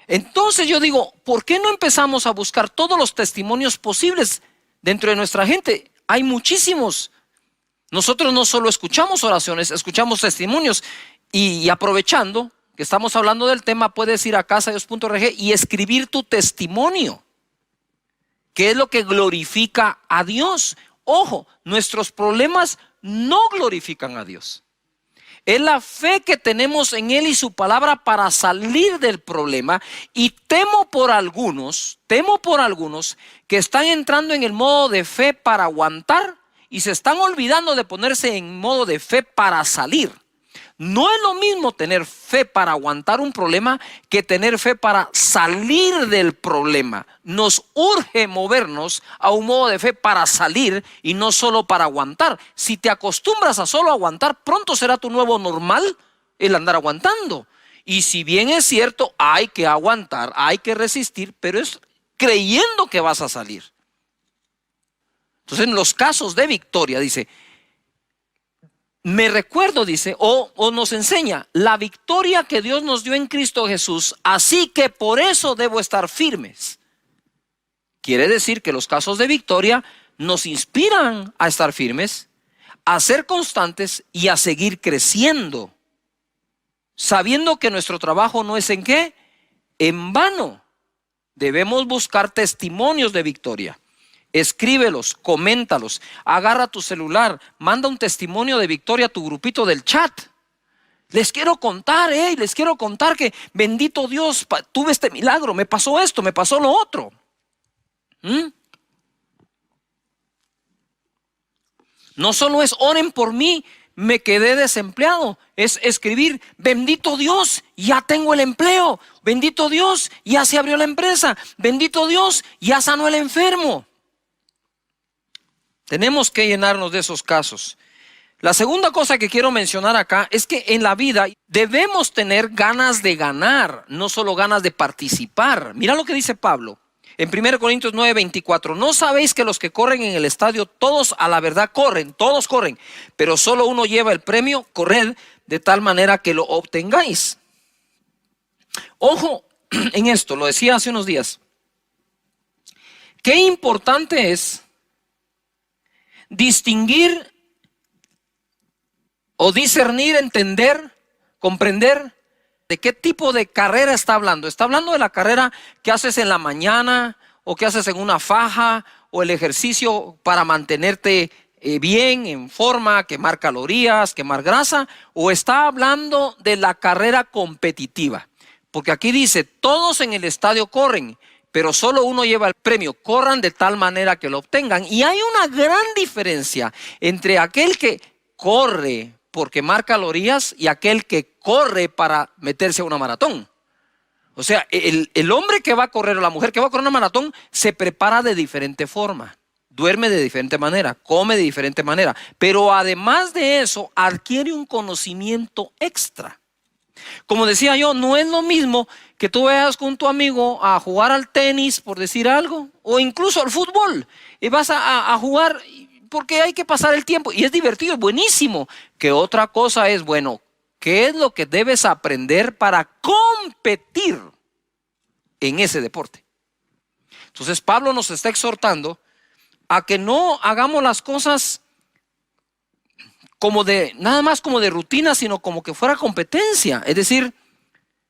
Entonces yo digo, ¿por qué no empezamos a buscar todos los testimonios posibles dentro de nuestra gente? Hay muchísimos. Nosotros no solo escuchamos oraciones, escuchamos testimonios y aprovechando que estamos hablando del tema, puedes ir a casadedios.org y escribir tu testimonio, que es lo que glorifica a Dios. Ojo, nuestros problemas no glorifican a Dios. Es la fe que tenemos en Él y su palabra para salir del problema. Y temo por algunos que están entrando en el modo de fe para aguantar y se están olvidando de ponerse en modo de fe para salir. No es lo mismo tener fe para aguantar un problema que tener fe para salir del problema. Nos urge movernos a un modo de fe para salir y no solo para aguantar. Si te acostumbras a solo aguantar, pronto será tu nuevo normal el andar aguantando. Y si bien es cierto, hay que aguantar, hay que resistir, pero es creyendo que vas a salir. Entonces, en los casos de victoria, dice, me recuerdo, dice, o nos enseña la victoria que Dios nos dio en Cristo Jesús, así que por eso debo estar firmes. Quiere decir que los casos de victoria nos inspiran a estar firmes, a ser constantes y a seguir creciendo, sabiendo que nuestro trabajo no es en qué, en vano. Debemos buscar testimonios de victoria. Escríbelos, coméntalos, agarra tu celular, manda un testimonio de victoria a tu grupito del chat. Les quiero contar, que bendito Dios, tuve este milagro, me pasó esto, me pasó lo otro. No solo es oren por mí, me quedé desempleado. Es escribir, bendito Dios, ya tengo el empleo. Bendito Dios, ya se abrió la empresa. Bendito Dios, ya sanó el enfermo. Tenemos que llenarnos de esos casos. La segunda cosa que quiero mencionar acá es que en la vida debemos tener ganas de ganar, no solo ganas de participar. Mira lo que dice Pablo en 1 Corintios 9:24. ¿No sabéis que los que corren en el estadio, todos a la verdad corren, todos corren, pero solo uno lleva el premio? Corred de tal manera que lo obtengáis. Ojo en esto, lo decía hace unos días. qué importante es distinguir o discernir, entender, comprender de qué tipo de carrera está hablando. Está hablando de la carrera que haces en la mañana o que haces en una faja o el ejercicio para mantenerte bien, en forma, quemar calorías, quemar grasa, o está hablando de la carrera competitiva. Porque aquí dice, todos en el estadio corren, pero solo uno lleva el premio. Corran de tal manera que lo obtengan. Y hay una gran diferencia entre aquel que corre por quemar calorías y aquel que corre para meterse a una maratón. O sea, el hombre que va a correr o la mujer que va a correr una maratón se prepara de diferente forma, duerme de diferente manera, come de diferente manera, pero además de eso adquiere un conocimiento extra. Como decía yo, no es lo mismo que tú vayas con tu amigo a jugar al tenis, por decir algo, o incluso al fútbol, y vas a jugar porque hay que pasar el tiempo y es divertido, es buenísimo. Que otra cosa es, bueno, ¿qué es lo que debes aprender para competir en ese deporte? Entonces Pablo nos está exhortando a que no hagamos las cosas como nada más como de rutina, sino como que fuera competencia. Es decir,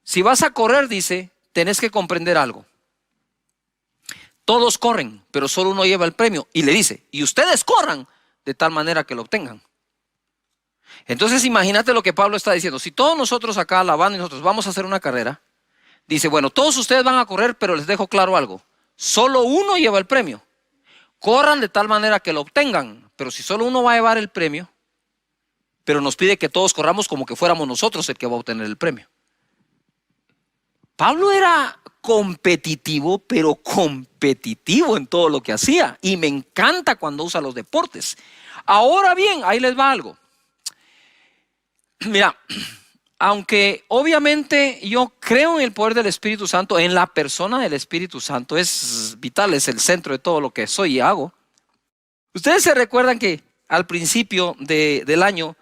si vas a correr, dice, tenés que comprender algo. Todos corren, pero solo uno lleva el premio. Y le dice, y ustedes corran de tal manera que lo obtengan. Entonces imagínate lo que Pablo está diciendo. Si todos nosotros acá, la banda y nosotros vamos a hacer una carrera, dice, bueno, todos ustedes van a correr, pero les dejo claro algo. Solo uno lleva el premio. Corran de tal manera que lo obtengan. Pero si solo uno va a llevar el premio, pero nos pide que todos corramos como que fuéramos nosotros el que va a obtener el premio. Pablo era competitivo, pero competitivo en todo lo que hacía. Y me encanta cuando usa los deportes. Ahora bien, ahí les va algo. Mira, aunque obviamente yo creo en el poder del Espíritu Santo, en la persona del Espíritu Santo, es vital, es el centro de todo lo que soy y hago. Ustedes se recuerdan que al principio del año,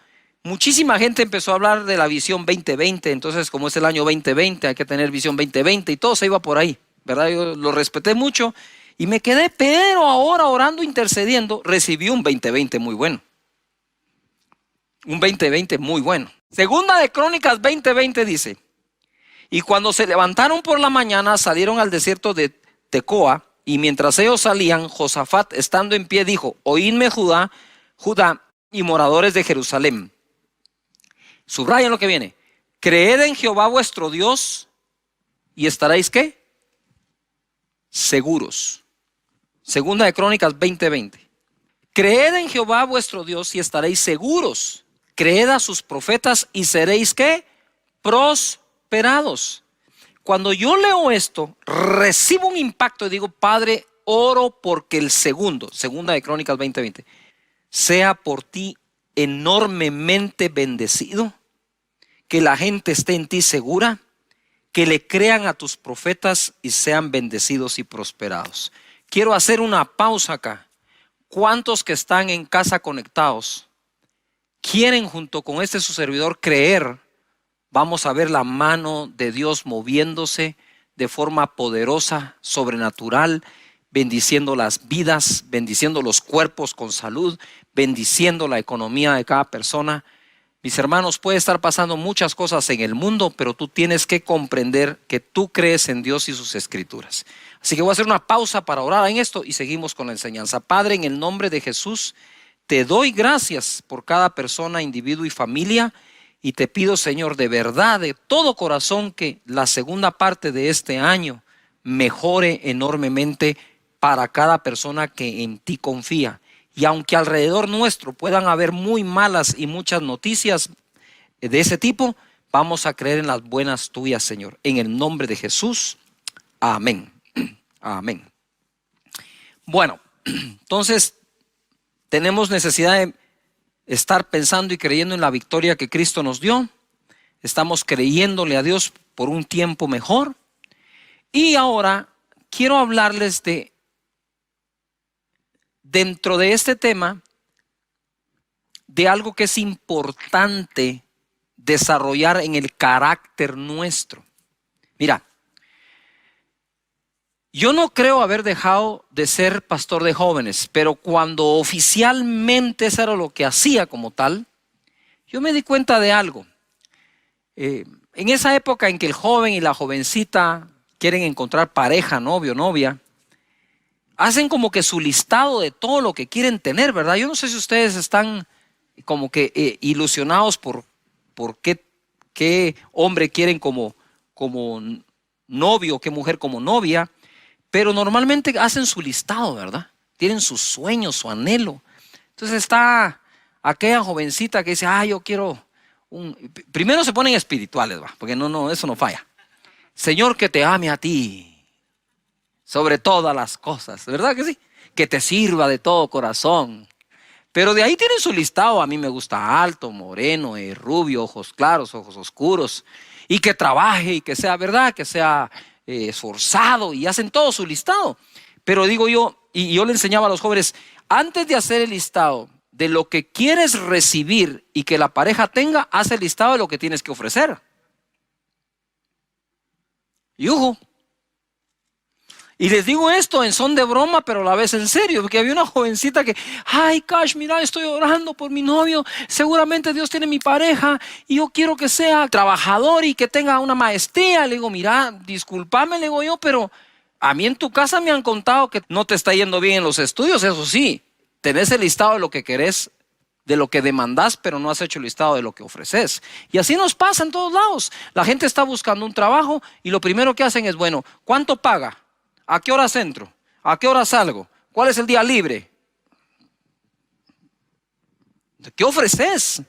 muchísima gente empezó a hablar de la visión 2020, entonces como es el año 2020 hay que tener visión 2020 y todo se iba por ahí, ¿verdad? Yo lo respeté mucho y me quedé, pero ahora orando, intercediendo, recibí un 2020 muy bueno. Un 2020 muy bueno. Segunda de Crónicas 20:20 dice, y cuando se levantaron por la mañana salieron al desierto de Tecoa, y mientras ellos salían, Josafat estando en pie dijo, oídme Judá y moradores de Jerusalén. Subrayen lo que viene. Creed en Jehová vuestro Dios y estaréis ¿qué? Seguros. Segunda de Crónicas 20:20. Creed en Jehová vuestro Dios y estaréis seguros. Creed a sus profetas y seréis ¿qué? Prosperados. Cuando yo leo esto, recibo un impacto y digo, Padre, oro porque el segunda de Crónicas 20:20, sea por ti enormemente bendecido, que la gente esté en ti segura, que le crean a tus profetas y sean bendecidos y prosperados. Quiero hacer una pausa acá. ¿Cuántos que están en casa conectados quieren junto con su servidor creer? Vamos a ver la mano de Dios moviéndose de forma poderosa, sobrenatural, bendiciendo las vidas, bendiciendo los cuerpos con salud, bendiciendo la economía de cada persona. Mis hermanos, puede estar pasando muchas cosas en el mundo, pero tú tienes que comprender que tú crees en Dios y sus escrituras. Así que voy a hacer una pausa para orar en esto y seguimos con la enseñanza. Padre, en el nombre de Jesús, te doy gracias por cada persona, individuo y familia. Y te pido, Señor, de verdad, de todo corazón, que la segunda parte de este año mejore enormemente para cada persona que en ti confía. Y aunque alrededor nuestro puedan haber muy malas y muchas noticias de ese tipo, vamos a creer en las buenas tuyas, Señor. En el nombre de Jesús, amén. Amén. Bueno, entonces tenemos necesidad de estar pensando y creyendo en la victoria que Cristo nos dio. Estamos creyéndole a Dios por un tiempo mejor. Y ahora quiero hablarles dentro de este tema, de algo que es importante desarrollar en el carácter nuestro. Mira, Yo no creo haber dejado de ser pastor de jóvenes, pero cuando oficialmente eso era lo que hacía como tal, yo me di cuenta de algo. En esa época en que el joven y la jovencita quieren encontrar pareja, novio, novia, hacen como que su listado de todo lo que quieren tener, ¿verdad? Yo no sé si ustedes están como que ilusionados por qué hombre quieren como novio, qué mujer como novia, pero normalmente hacen su listado, ¿verdad? Tienen sus sueños, su anhelo. Entonces está aquella jovencita que dice, yo quiero primero se ponen espirituales, ¿va? Porque no, eso no falla. Señor, que te ame a ti sobre todas las cosas, ¿verdad que sí? Que te sirva de todo corazón. Pero de ahí tienen su listado. A mí me gusta alto, moreno, rubio, ojos claros, ojos oscuros. Y que trabaje y que sea, ¿verdad? Que sea esforzado, y hacen todo su listado. Pero digo yo, y yo le enseñaba a los jóvenes, antes de hacer el listado de lo que quieres recibir y que la pareja tenga, haz el listado de lo que tienes que ofrecer. Y les digo esto en son de broma, pero a la vez en serio, porque había una jovencita que, Cash, mira, estoy orando por mi novio, seguramente Dios tiene mi pareja y yo quiero que sea trabajador y que tenga una maestría. Le digo, mira, discúlpame, le digo yo, pero a mí en tu casa me han contado que no te está yendo bien en los estudios. Eso sí, tenés el listado de lo que querés, de lo que demandás, pero no has hecho el listado de lo que ofreces. Y así nos pasa en todos lados. La gente está buscando un trabajo y lo primero que hacen es, bueno, ¿cuánto paga? ¿A qué hora entro? ¿A qué hora salgo? ¿Cuál es el día libre? ¿Qué ofreces?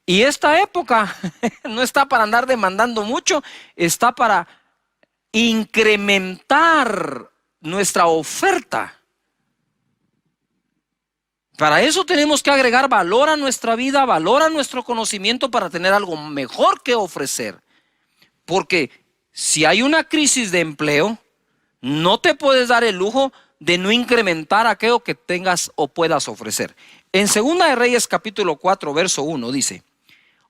Y esta época no está para andar demandando mucho, está para incrementar nuestra oferta. Para eso tenemos que agregar valor a nuestra vida, valor a nuestro conocimiento para tener algo mejor que ofrecer. Porque si hay una crisis de empleo, no te puedes dar el lujo de no incrementar aquello que tengas o puedas ofrecer. En 2 de Reyes capítulo 4 verso 1 dice,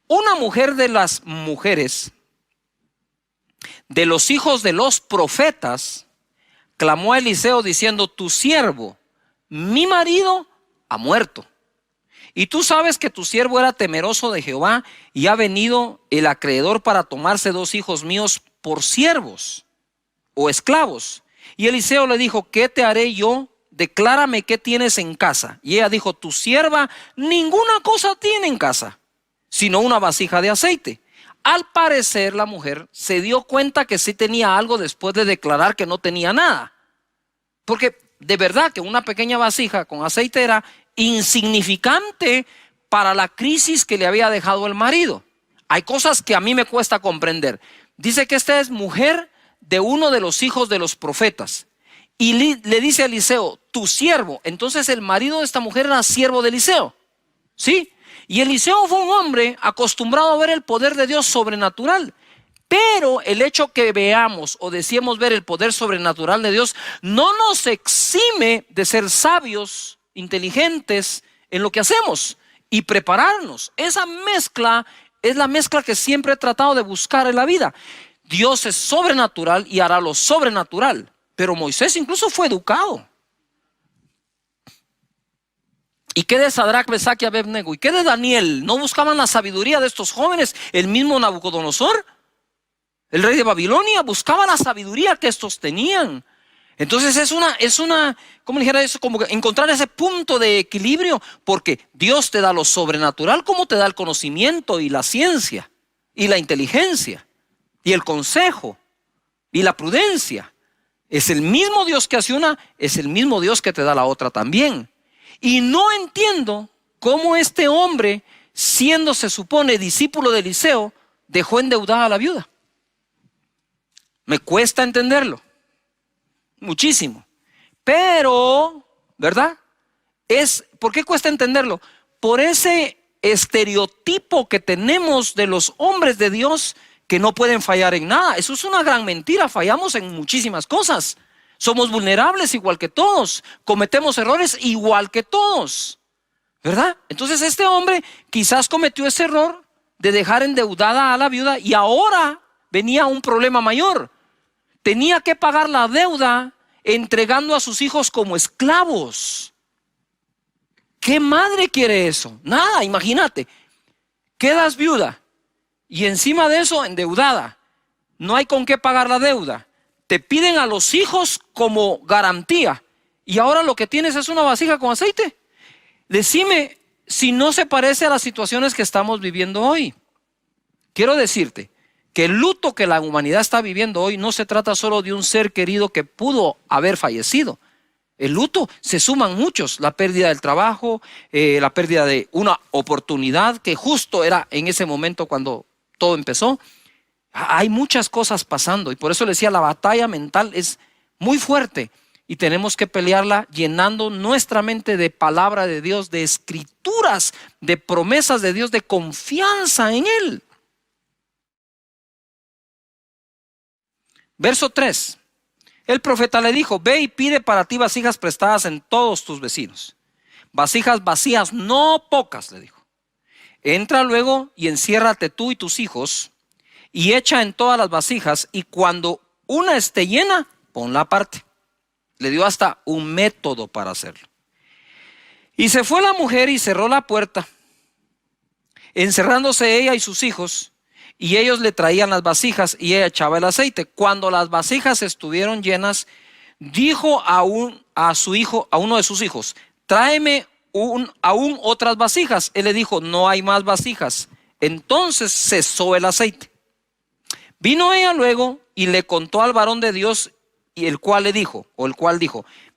una mujer de las mujeres de los hijos de los profetas clamó a Eliseo diciendo, tu siervo, mi marido, ha muerto. Y tú sabes que tu siervo era temeroso de Jehová y ha venido el acreedor para tomarse 2 hijos míos por siervos o esclavos. Y Eliseo le dijo, ¿qué te haré yo? Declárame qué tienes en casa. Y ella dijo, tu sierva ninguna cosa tiene en casa, sino una vasija de aceite. Al parecer la mujer se dio cuenta que sí tenía algo después de declarar que no tenía nada. Porque de verdad que una pequeña vasija con aceite era insignificante para la crisis que le había dejado el marido. Hay cosas que a mí me cuesta comprender. Dice que esta es mujer de uno de los hijos de los profetas. Y le dice a Eliseo, tu siervo. Entonces el marido de esta mujer era siervo de Eliseo. ¿Sí? Y Eliseo fue un hombre acostumbrado a ver el poder de Dios sobrenatural. Pero el hecho que veamos o deseemos ver el poder sobrenatural de Dios no nos exime de ser sabios, inteligentes en lo que hacemos y prepararnos. Esa mezcla es la mezcla que siempre he tratado de buscar en la vida. Dios es sobrenatural y hará lo sobrenatural. Pero Moisés incluso fue educado. ¿Y qué de Sadrach, Mesach y Abednego? ¿Y qué de Daniel? ¿No buscaban la sabiduría de estos jóvenes? El mismo Nabucodonosor, el rey de Babilonia, buscaba la sabiduría que estos tenían. Entonces es una, ¿cómo dijera eso? Como encontrar ese punto de equilibrio, porque Dios te da lo sobrenatural como te da el conocimiento y la ciencia y la inteligencia y el consejo y la prudencia. Es el mismo Dios que hace una, es el mismo Dios que te da la otra también. Y no entiendo cómo este hombre, siendo se supone discípulo de Eliseo, dejó endeudada a la viuda. Me cuesta entenderlo, muchísimo. Pero, ¿verdad? ¿Por qué cuesta entenderlo? Por ese estereotipo que tenemos de los hombres de Dios que no pueden fallar en nada. Eso es una gran mentira, fallamos en muchísimas cosas. Somos vulnerables igual que todos, cometemos errores igual que todos, ¿verdad? Entonces este hombre quizás cometió ese error de dejar endeudada a la viuda y ahora venía un problema mayor. tenía que pagar la deuda entregando a sus hijos como esclavos. ¿Qué madre quiere eso? Nada, imagínate. Quedas viuda y encima de eso endeudada. No hay con qué pagar la deuda. Te piden a los hijos como garantía. Y ahora lo que tienes es una vasija con aceite. Decime si no se parece a las situaciones que estamos viviendo hoy. Quiero decirte que el luto que la humanidad está viviendo hoy no se trata solo de un ser querido que pudo haber fallecido. El luto se suman muchos, la pérdida del trabajo, la pérdida de una oportunidad que justo era en ese momento cuando todo empezó. Hay muchas cosas pasando y por eso le decía, la batalla mental es muy fuerte y tenemos que pelearla llenando nuestra mente de palabra de Dios, de escrituras, de promesas de Dios, de confianza en Él. Verso 3. El profeta le dijo, ve y pide para ti vasijas prestadas en todos tus vecinos. Vasijas vacías, no pocas, le dijo. Entra luego y enciérrate tú y tus hijos y echa en todas las vasijas y cuando una esté llena, ponla aparte. Le dio hasta un método para hacerlo. Y se fue la mujer y cerró la puerta, encerrándose ella y sus hijos. Y ellos le traían las vasijas y ella echaba el aceite. Cuando las vasijas estuvieron llenas, dijo a uno de sus hijos, tráeme aún otras vasijas. Él le dijo, no hay más vasijas. Entonces cesó el aceite. Vino ella luego y le contó al varón de Dios, y el cual dijo,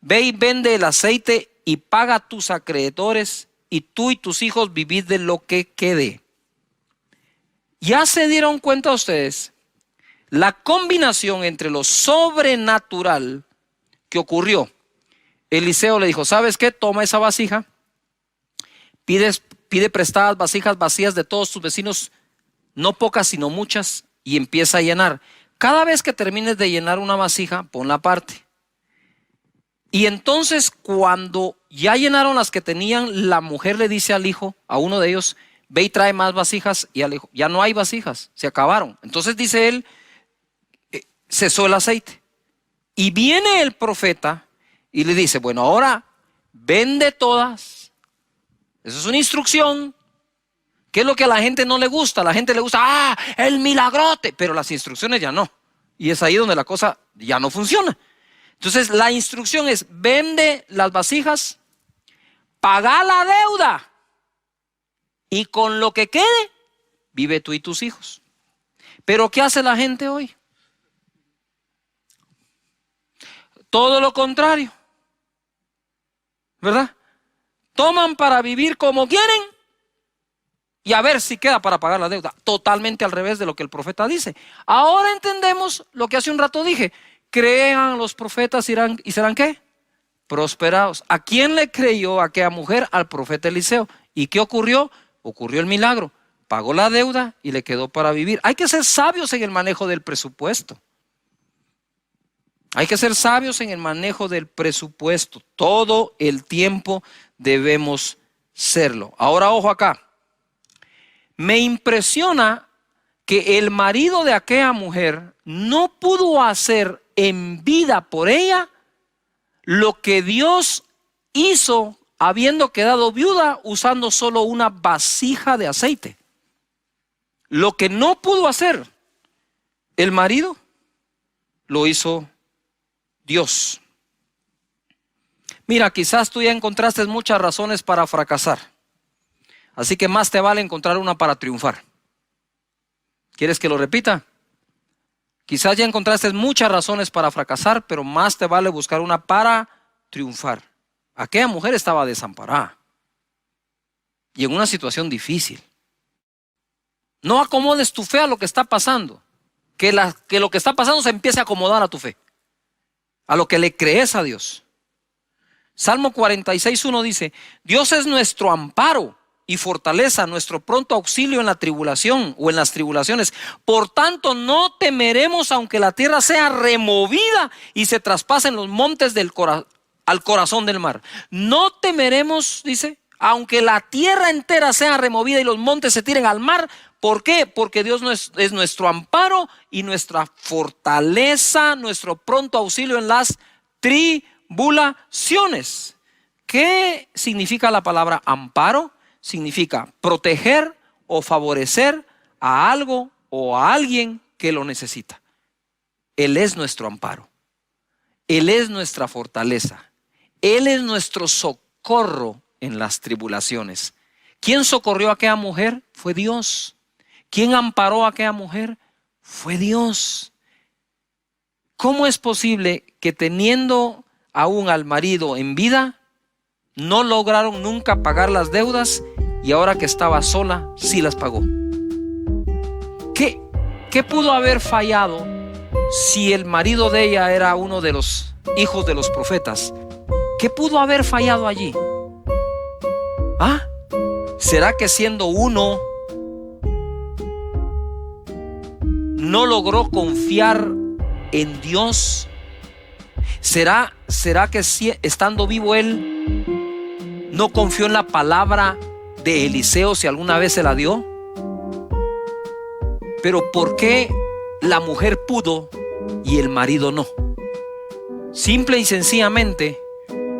ve y vende el aceite y paga a tus acreedores, y tú y tus hijos vivid de lo que quede. ¿Ya se dieron cuenta ustedes la combinación entre lo sobrenatural que ocurrió? Eliseo le dijo, ¿sabes qué? Toma esa vasija, pide prestadas vasijas vacías de todos tus vecinos, no pocas sino muchas, y empieza a llenar. Cada vez que termines de llenar una vasija, ponla aparte. Y entonces cuando ya llenaron las que tenían, la mujer le dice al hijo, a uno de ellos, ve y trae más vasijas, y al hijo, ya no hay vasijas, se acabaron. Entonces dice él, cesó el aceite. Y viene el profeta y le dice, bueno, ahora vende todas. Eso es una instrucción. ¿Qué es lo que a la gente no le gusta? A la gente le gusta, el milagrote, pero las instrucciones ya no. Y es ahí donde la cosa ya no funciona. Entonces la instrucción es, vende las vasijas, paga la deuda. Y con lo que quede, vive tú y tus hijos. Pero ¿qué hace la gente hoy? Todo lo contrario, ¿verdad? Toman para vivir como quieren y a ver si queda para pagar la deuda. Totalmente al revés de lo que el profeta dice. Ahora entendemos lo que hace un rato dije. Crean los profetas y serán ¿qué? Prosperados. ¿A quién le creyó aquella mujer? Al profeta Eliseo. ¿Y qué ocurrió? Ocurrió el milagro, pagó la deuda y le quedó para vivir. Hay que ser sabios en el manejo del presupuesto. Hay que ser sabios en el manejo del presupuesto. Todo el tiempo debemos serlo. Ahora ojo acá. Me impresiona que el marido de aquella mujer no pudo hacer en vida por ella lo que Dios hizo habiendo quedado viuda usando solo una vasija de aceite. Lo que no pudo hacer el marido, lo hizo Dios. Mira, quizás tú ya encontraste muchas razones para fracasar. Así que más te vale encontrar una para triunfar. ¿Quieres que lo repita? Quizás ya encontraste muchas razones para fracasar, pero más te vale buscar una para triunfar. Aquella mujer estaba desamparada y en una situación difícil. No acomodes tu fe a lo que está pasando. Que lo que está pasando se empiece a acomodar a tu fe, a lo que le crees a Dios. Salmo 46:1 dice, Dios es nuestro amparo y fortaleza, nuestro pronto auxilio en la tribulación o en las tribulaciones. Por tanto, no temeremos aunque la tierra sea removida y se traspasen los montes al corazón del mar. No temeremos, dice, aunque la tierra entera sea removida y los montes se tiren al mar, ¿Por qué? Porque Dios es nuestro amparo y nuestra fortaleza, nuestro pronto auxilio en las tribulaciones. ¿Qué significa la palabra amparo? Significa proteger o favorecer a algo o a alguien que lo necesita. Él es nuestro amparo. Él es nuestra fortaleza. Él es nuestro socorro en las tribulaciones. ¿Quién socorrió a aquella mujer? Fue Dios. ¿Quién amparó a aquella mujer? Fue Dios. ¿Cómo es posible que teniendo aún al marido en vida, no lograron nunca pagar las deudas y ahora que estaba sola, sí las pagó? ¿Qué pudo haber fallado si el marido de ella era uno de los hijos de los profetas? ¿Qué pudo haber fallado allí? ¿Será que siendo uno no logró confiar en Dios? ¿Será que estando vivo él no confió en la palabra de Eliseo si alguna vez se la dio? Pero ¿por qué la mujer pudo y el marido no? Simple y sencillamente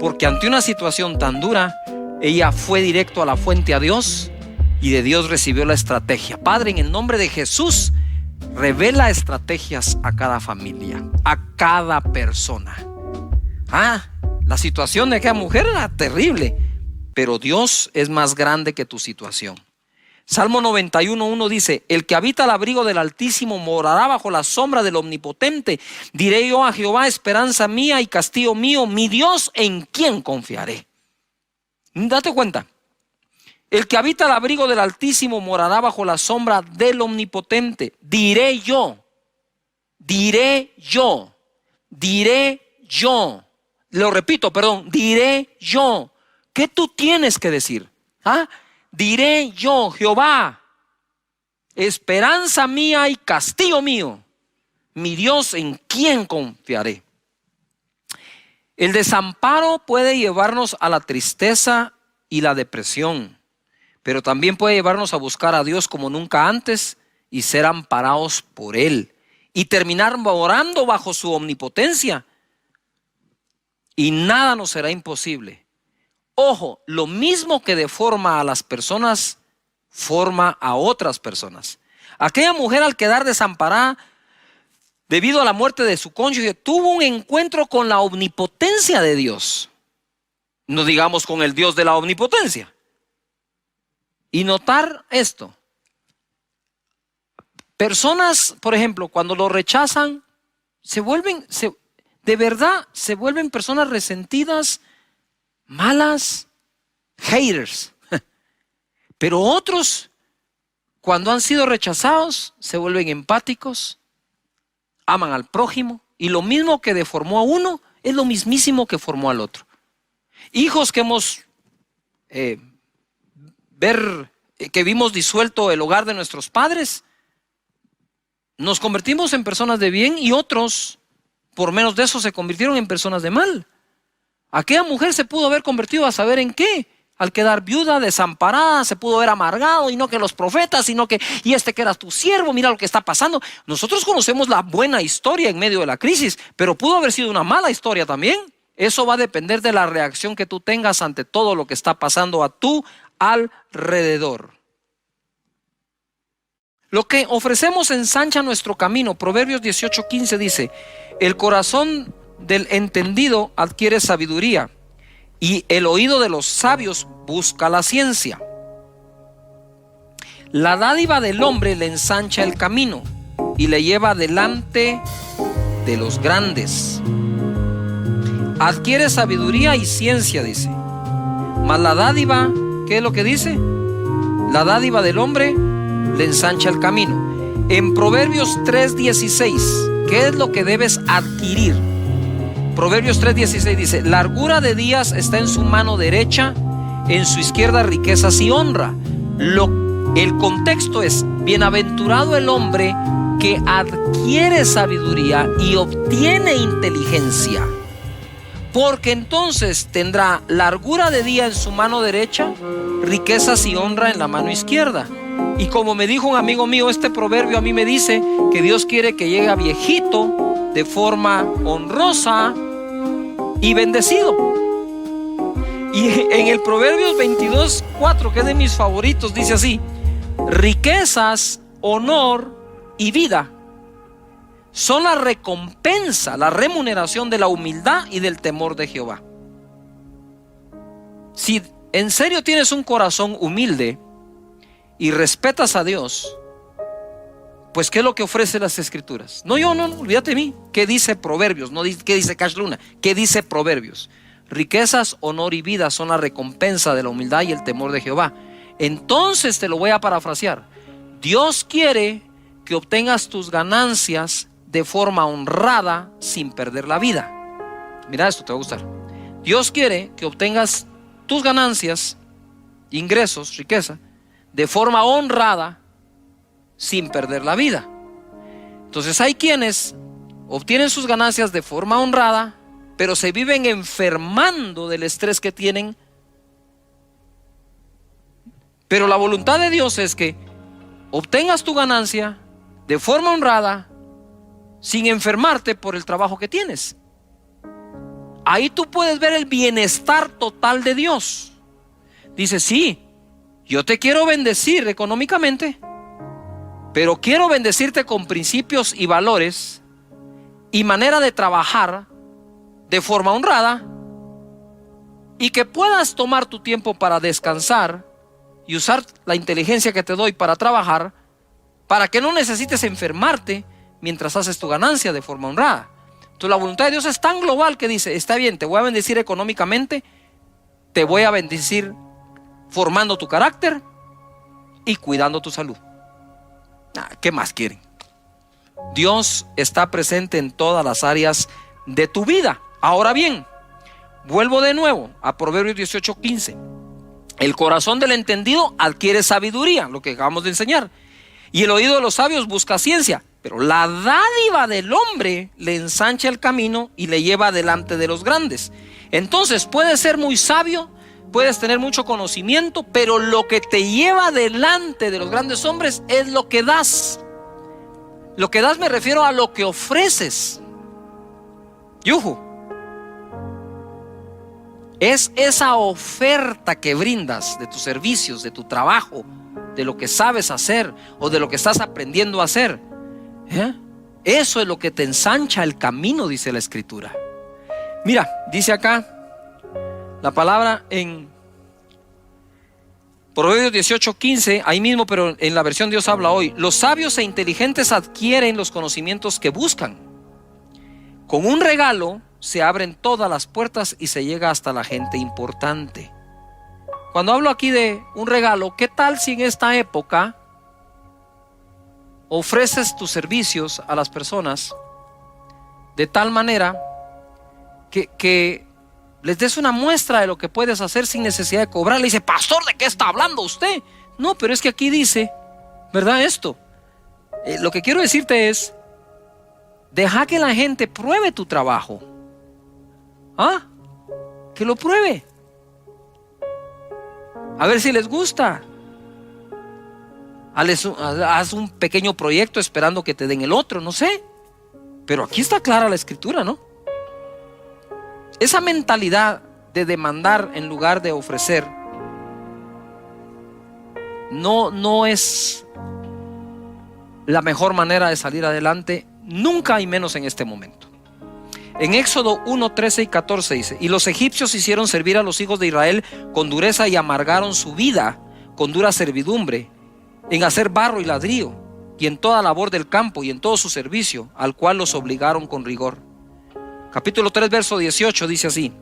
porque ante una situación tan dura, ella fue directo a la fuente, a Dios, y de Dios recibió la estrategia. Padre, en el nombre de Jesús, revela estrategias a cada familia, a cada persona. La situación de aquella mujer era terrible, pero Dios es más grande que tu situación. Salmo 91:1 dice: el que habita al abrigo del Altísimo morará bajo la sombra del Omnipotente. Diré yo a Jehová, esperanza mía y castillo mío, mi Dios, en quien confiaré. Date cuenta, el que habita al abrigo del Altísimo morará bajo la sombra del Omnipotente. Diré yo. Lo repito, diré yo. ¿Qué tú tienes que decir? Diré yo, Jehová, esperanza mía y castillo mío, mi Dios, en quien confiaré. El desamparo puede llevarnos a la tristeza y la depresión, pero también puede llevarnos a buscar a Dios como nunca antes y ser amparados por Él y terminar morando bajo su omnipotencia, y nada nos será imposible. Ojo, lo mismo que deforma a las personas, forma a otras personas. Aquella mujer, al quedar desamparada debido a la muerte de su cónyuge, tuvo un encuentro con la omnipotencia de Dios. No digamos con el Dios de la omnipotencia. Y notar esto. Personas, por ejemplo, cuando lo rechazan, de verdad se vuelven personas resentidas, malas, haters. Pero otros, cuando han sido rechazados, se vuelven empáticos, aman al prójimo, y lo mismo que deformó a uno es lo mismísimo que formó al otro. Hijos que que vimos disuelto el hogar de nuestros padres, nos convertimos en personas de bien, y otros, por menos de eso, se convirtieron en personas de mal. Aquella mujer se pudo haber convertido a saber en qué. Al quedar viuda, desamparada, se pudo haber amargado, y no que los profetas, sino que, y que era tu siervo, mira lo que está pasando. Nosotros conocemos la buena historia en medio de la crisis, pero pudo haber sido una mala historia también. Eso va a depender de la reacción que tú tengas ante todo lo que está pasando a tu alrededor. Lo que ofrecemos ensancha nuestro camino. Proverbios 18:15 dice: el corazón del entendido adquiere sabiduría, y el oído de los sabios busca la ciencia. La dádiva del hombre le ensancha el camino y le lleva delante de los grandes. Adquiere sabiduría y ciencia, dice. Mas la dádiva, ¿qué es lo que dice? La dádiva del hombre le ensancha el camino. En Proverbios 3:16, ¿qué es lo que debes adquirir? Proverbios 3:16 dice: largura de días está en su mano derecha, en su izquierda riquezas y honra. El contexto es: bienaventurado el hombre que adquiere sabiduría y obtiene inteligencia, porque entonces tendrá largura de día en su mano derecha, riquezas y honra en la mano izquierda. Y como me dijo un amigo mío, este proverbio a mí me dice que Dios quiere que llegue a viejito de forma honrosa y bendecido. Y en el Proverbios 22:4, que es de mis favoritos, dice así: riquezas, honor y vida son la recompensa, la remuneración de la humildad y del temor de Jehová. Si en serio tienes un corazón humilde y respetas a Dios, pues ¿qué es lo que ofrece las Escrituras? No, olvídate de mí. ¿Qué dice Proverbios? No, ¿qué dice Cash Luna? ¿Qué dice Proverbios? Riquezas, honor y vida son la recompensa de la humildad y el temor de Jehová. Entonces te lo voy a parafrasear. Dios quiere que obtengas tus ganancias de forma honrada sin perder la vida. Mira esto, te va a gustar. Dios quiere que obtengas tus ganancias, ingresos, riqueza, de forma honrada sin perder la vida. Entonces hay quienes obtienen sus ganancias de forma honrada, pero se viven enfermando del estrés que tienen. Pero la voluntad de Dios es que obtengas tu ganancia de forma honrada sin enfermarte por el trabajo que tienes. Ahí tú puedes ver el bienestar total de Dios. Dice: sí, yo te quiero bendecir económicamente, pero quiero bendecirte con principios y valores y manera de trabajar de forma honrada, y que puedas tomar tu tiempo para descansar y usar la inteligencia que te doy para trabajar, para que no necesites enfermarte mientras haces tu ganancia de forma honrada. Entonces la voluntad de Dios es tan global que dice: está bien, te voy a bendecir económicamente, te voy a bendecir formando tu carácter y cuidando tu salud. ¿Qué más quieren? Dios está presente en todas las áreas de tu vida. Ahora bien, vuelvo de nuevo a Proverbios 18:15. El corazón del entendido adquiere sabiduría, lo que acabamos de enseñar, y el oído de los sabios busca ciencia. Pero la dádiva del hombre le ensancha el camino y le lleva delante de los grandes. Entonces puedes ser muy sabio, puedes tener mucho conocimiento, pero lo que te lleva delante de los grandes hombres es lo que das. Lo que das me refiero a lo que ofreces. Yuhu. Es esa oferta que brindas de tus servicios, de tu trabajo, de lo que sabes hacer o de lo que estás aprendiendo a hacer. Eso es lo que te ensancha el camino, dice la Escritura. Mira, dice acá la palabra en Proverbios 18:15, ahí mismo, pero en la versión Dios habla hoy: los sabios e inteligentes adquieren los conocimientos que buscan. Con un regalo se abren todas las puertas y se llega hasta la gente importante. Cuando hablo aquí de un regalo, ¿qué tal si en esta época ofreces tus servicios a las personas de tal manera que les des una muestra de lo que puedes hacer sin necesidad de cobrar? Le dice: pastor, ¿de qué está hablando usted? No, pero es que aquí dice, ¿verdad? Esto, lo que quiero decirte es: deja que la gente pruebe tu trabajo. Que lo pruebe, a ver si les gusta. Haz un pequeño proyecto esperando que te den el otro, no sé. Pero aquí está clara la Escritura, ¿no? Esa mentalidad de demandar en lugar de ofrecer no es la mejor manera de salir adelante, nunca, y menos en este momento. En Éxodo 1:13 y 14 dice: y los egipcios hicieron servir a los hijos de Israel con dureza y amargaron su vida con dura servidumbre en hacer barro y ladrillo, y en toda labor del campo y en todo su servicio, al cual los obligaron con rigor. Capítulo 3, verso 18 dice así: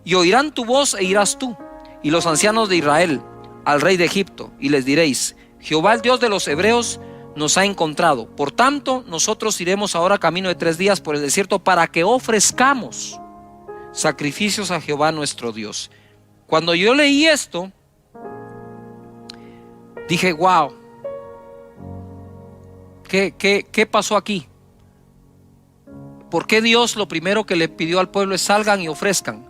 y oirán tu voz e irás tú y los ancianos de Israel al rey de Egipto, y les diréis: Jehová, el Dios de los hebreos, nos ha encontrado. Por tanto, nosotros iremos ahora camino de 3 días por el desierto para que ofrezcamos sacrificios a Jehová nuestro Dios. Cuando yo leí esto, dije: wow, ¿qué pasó aquí? ¿Por qué Dios lo primero que le pidió al pueblo es salgan y ofrezcan?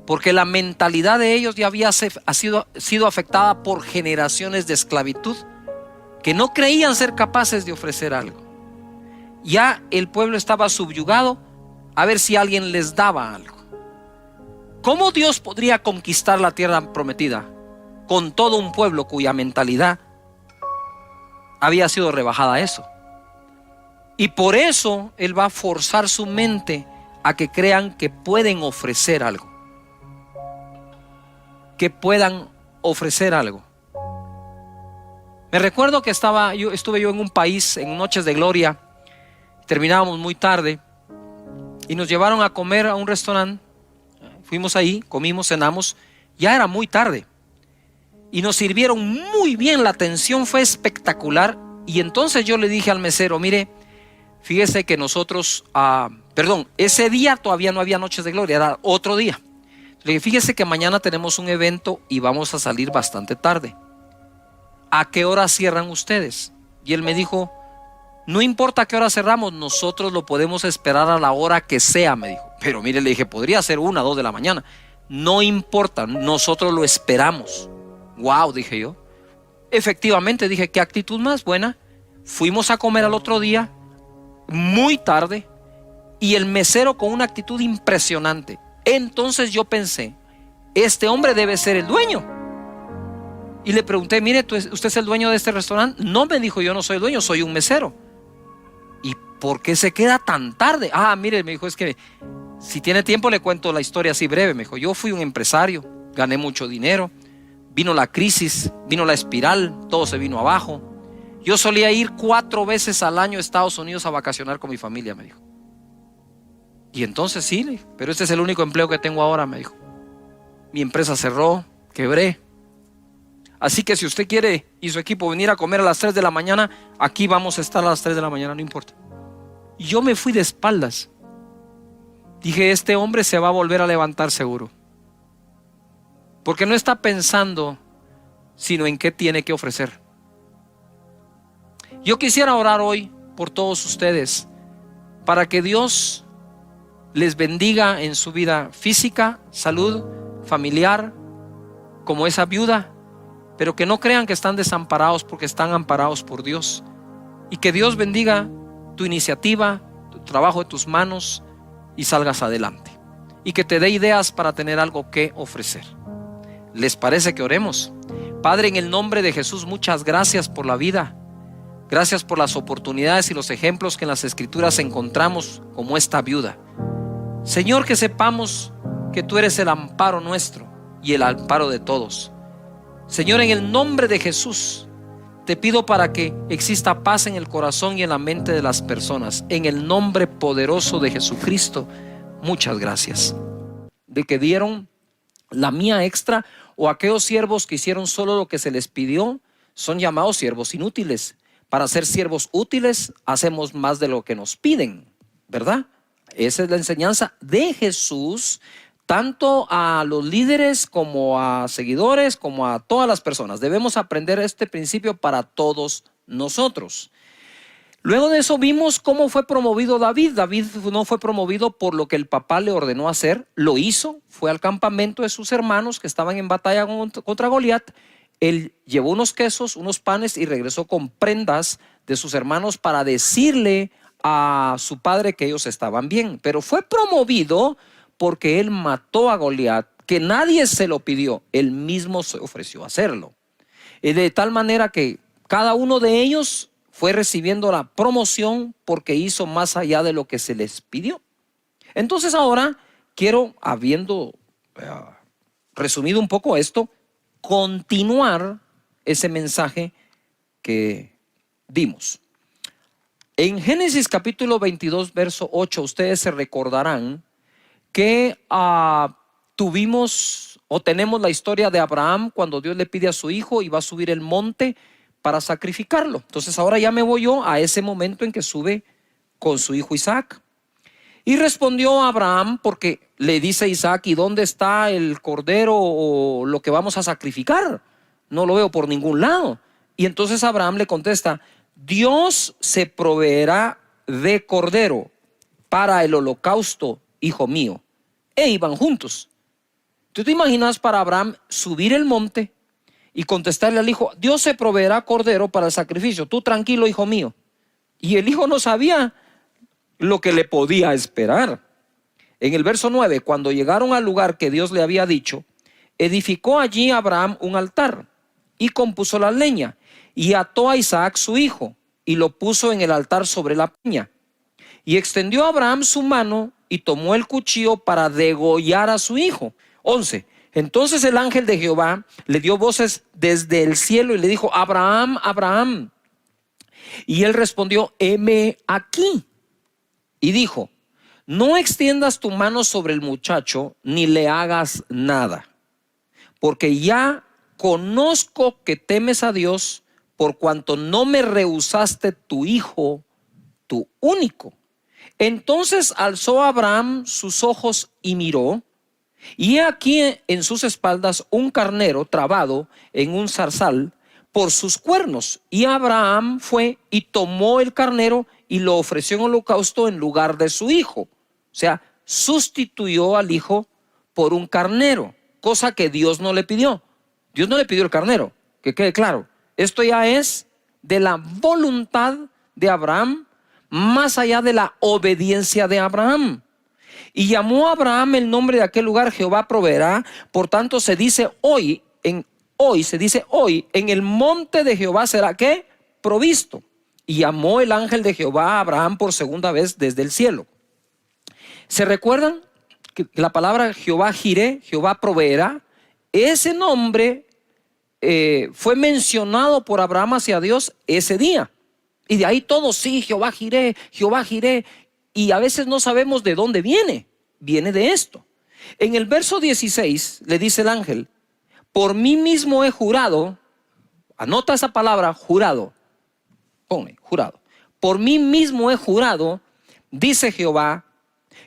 Porque la mentalidad de ellos ya había sido afectada por generaciones de esclavitud que no creían ser capaces de ofrecer algo. Ya el pueblo estaba subyugado a ver si alguien les daba algo. ¿Cómo Dios podría conquistar la tierra prometida con todo un pueblo cuya mentalidad había sido rebajada a eso? Y por eso Él va a forzar su mente a que crean que pueden ofrecer algo. Que puedan ofrecer algo. Me recuerdo que estuve yo en un país en Noches de Gloria. Terminábamos muy tarde y nos llevaron a comer a un restaurante. Fuimos ahí, comimos, cenamos. Ya era muy tarde y nos sirvieron muy bien. La atención fue espectacular. Y entonces yo le dije al mesero: mire, fíjese que nosotros, ese día todavía no había Noches de Gloria, era otro día. Le dije: fíjese que mañana tenemos un evento y vamos a salir bastante tarde. ¿A qué hora cierran ustedes? Y él me dijo: no importa a qué hora cerramos, nosotros lo podemos esperar a la hora que sea, me dijo. Pero mire, le dije, podría ser 1 o 2 de la mañana. No importa, nosotros lo esperamos. Wow, dije yo. Efectivamente, dije, qué actitud más buena. Fuimos a comer al otro día, muy tarde, y el mesero con una actitud impresionante. Entonces yo pensé, este hombre debe ser el dueño. Y le pregunté: mire, ¿usted es el dueño de este restaurante? No, me dijo, yo no soy el dueño, soy un mesero. ¿Y por qué se queda tan tarde? Mire, me dijo, es que si tiene tiempo le cuento la historia así breve. Me dijo: yo fui un empresario, gané mucho dinero, vino la crisis, vino la espiral, todo se vino abajo. Yo solía ir 4 veces al año a Estados Unidos a vacacionar con mi familia, me dijo. Y entonces sí, pero este es el único empleo que tengo ahora, me dijo. Mi empresa cerró, quebré. Así que si usted quiere y su equipo venir a comer a las 3 de la mañana, aquí vamos a estar a las 3 de la mañana, no importa. Y yo me fui de espaldas. Dije, este hombre se va a volver a levantar seguro. Porque no está pensando sino en qué tiene que ofrecer. Yo quisiera orar hoy por todos ustedes para que Dios les bendiga en su vida física, salud, familiar, como esa viuda. Pero que no crean que están desamparados, porque están amparados por Dios. Y que Dios bendiga tu iniciativa, tu trabajo de tus manos, y salgas adelante. Y que te dé ideas para tener algo que ofrecer. ¿Les parece que oremos? Padre, en el nombre de Jesús, muchas gracias por la vida. Gracias por las oportunidades y los ejemplos que en las Escrituras encontramos, como esta viuda. Señor, que sepamos que tú eres el amparo nuestro y el amparo de todos. Señor, en el nombre de Jesús, te pido para que exista paz en el corazón y en la mente de las personas. En el nombre poderoso de Jesucristo, muchas gracias. De que dieron la mía extra, o aquellos siervos que hicieron solo lo que se les pidió, son llamados siervos inútiles. Para ser siervos útiles, hacemos más de lo que nos piden, ¿verdad? Esa es la enseñanza de Jesús, tanto a los líderes como a seguidores, como a todas las personas. Debemos aprender este principio para todos nosotros. Luego de eso vimos cómo fue promovido David. David no fue promovido por lo que el papá le ordenó hacer, lo hizo, fue al campamento de sus hermanos que estaban en batalla contra Goliat. Él llevó unos quesos, unos panes y regresó con prendas de sus hermanos para decirle a su padre que ellos estaban bien. Pero fue promovido porque él mató a Goliat, que nadie se lo pidió, él mismo se ofreció a hacerlo. De tal manera que cada uno de ellos fue recibiendo la promoción porque hizo más allá de lo que se les pidió. Entonces ahora quiero, habiendo resumido un poco esto, continuar ese mensaje que dimos. En Génesis capítulo 22, verso 8, ustedes se recordarán que tuvimos o tenemos la historia de Abraham cuando Dios le pide a su hijo y va a subir el monte para sacrificarlo. Entonces ahora ya me voy yo a ese momento en que sube con su hijo Isaac. Y respondió Abraham, porque le dice Isaac: ¿y dónde está el cordero o lo que vamos a sacrificar? No lo veo por ningún lado. Y entonces Abraham le contesta: Dios se proveerá de cordero para el holocausto, hijo mío. E iban juntos. ¿Tú te imaginas para Abraham subir el monte y contestarle al hijo: Dios se proveerá cordero para el sacrificio, tú tranquilo, hijo mío. Y el hijo no sabía lo que le podía esperar. En el verso 9, cuando llegaron al lugar que Dios le había dicho, edificó allí Abraham un altar y compuso la leña y ató a Isaac su hijo y lo puso en el altar sobre la peña. Y extendió Abraham su mano y tomó el cuchillo para degollar a su hijo. 11. Entonces el ángel de Jehová le dio voces desde el cielo y le dijo: Abraham, Abraham. Y él respondió: heme aquí. Y dijo: no extiendas tu mano sobre el muchacho ni le hagas nada, porque ya conozco que temes a Dios, por cuanto no me rehusaste tu hijo, tu único. Entonces alzó Abraham sus ojos y miró, y he aquí en sus espaldas un carnero trabado en un zarzal por sus cuernos. Y Abraham fue y tomó el carnero y lo ofreció en holocausto en lugar de su hijo. O sea, sustituyó al hijo por un carnero, cosa que Dios no le pidió. Dios no le pidió el carnero, que quede claro. Esto ya es de la voluntad de Abraham, más allá de la obediencia de Abraham. Y llamó a Abraham el nombre de aquel lugar: Jehová proveerá. Por tanto se dice hoy, en el monte de Jehová será ¿qué? Provisto. Y llamó el ángel de Jehová a Abraham por segunda vez desde el cielo. ¿Se recuerdan que la palabra Jehová Jireh, Jehová proveerá? Ese nombre fue mencionado por Abraham hacia Dios ese día. Y de ahí todo, sí, Jehová Jireh, Jehová Jireh. Y a veces no sabemos de dónde viene. Viene de esto. En el verso 16 le dice el ángel: por mí mismo he jurado. Anota esa palabra, jurado. Ponle, jurado. Por mí mismo he jurado, dice Jehová,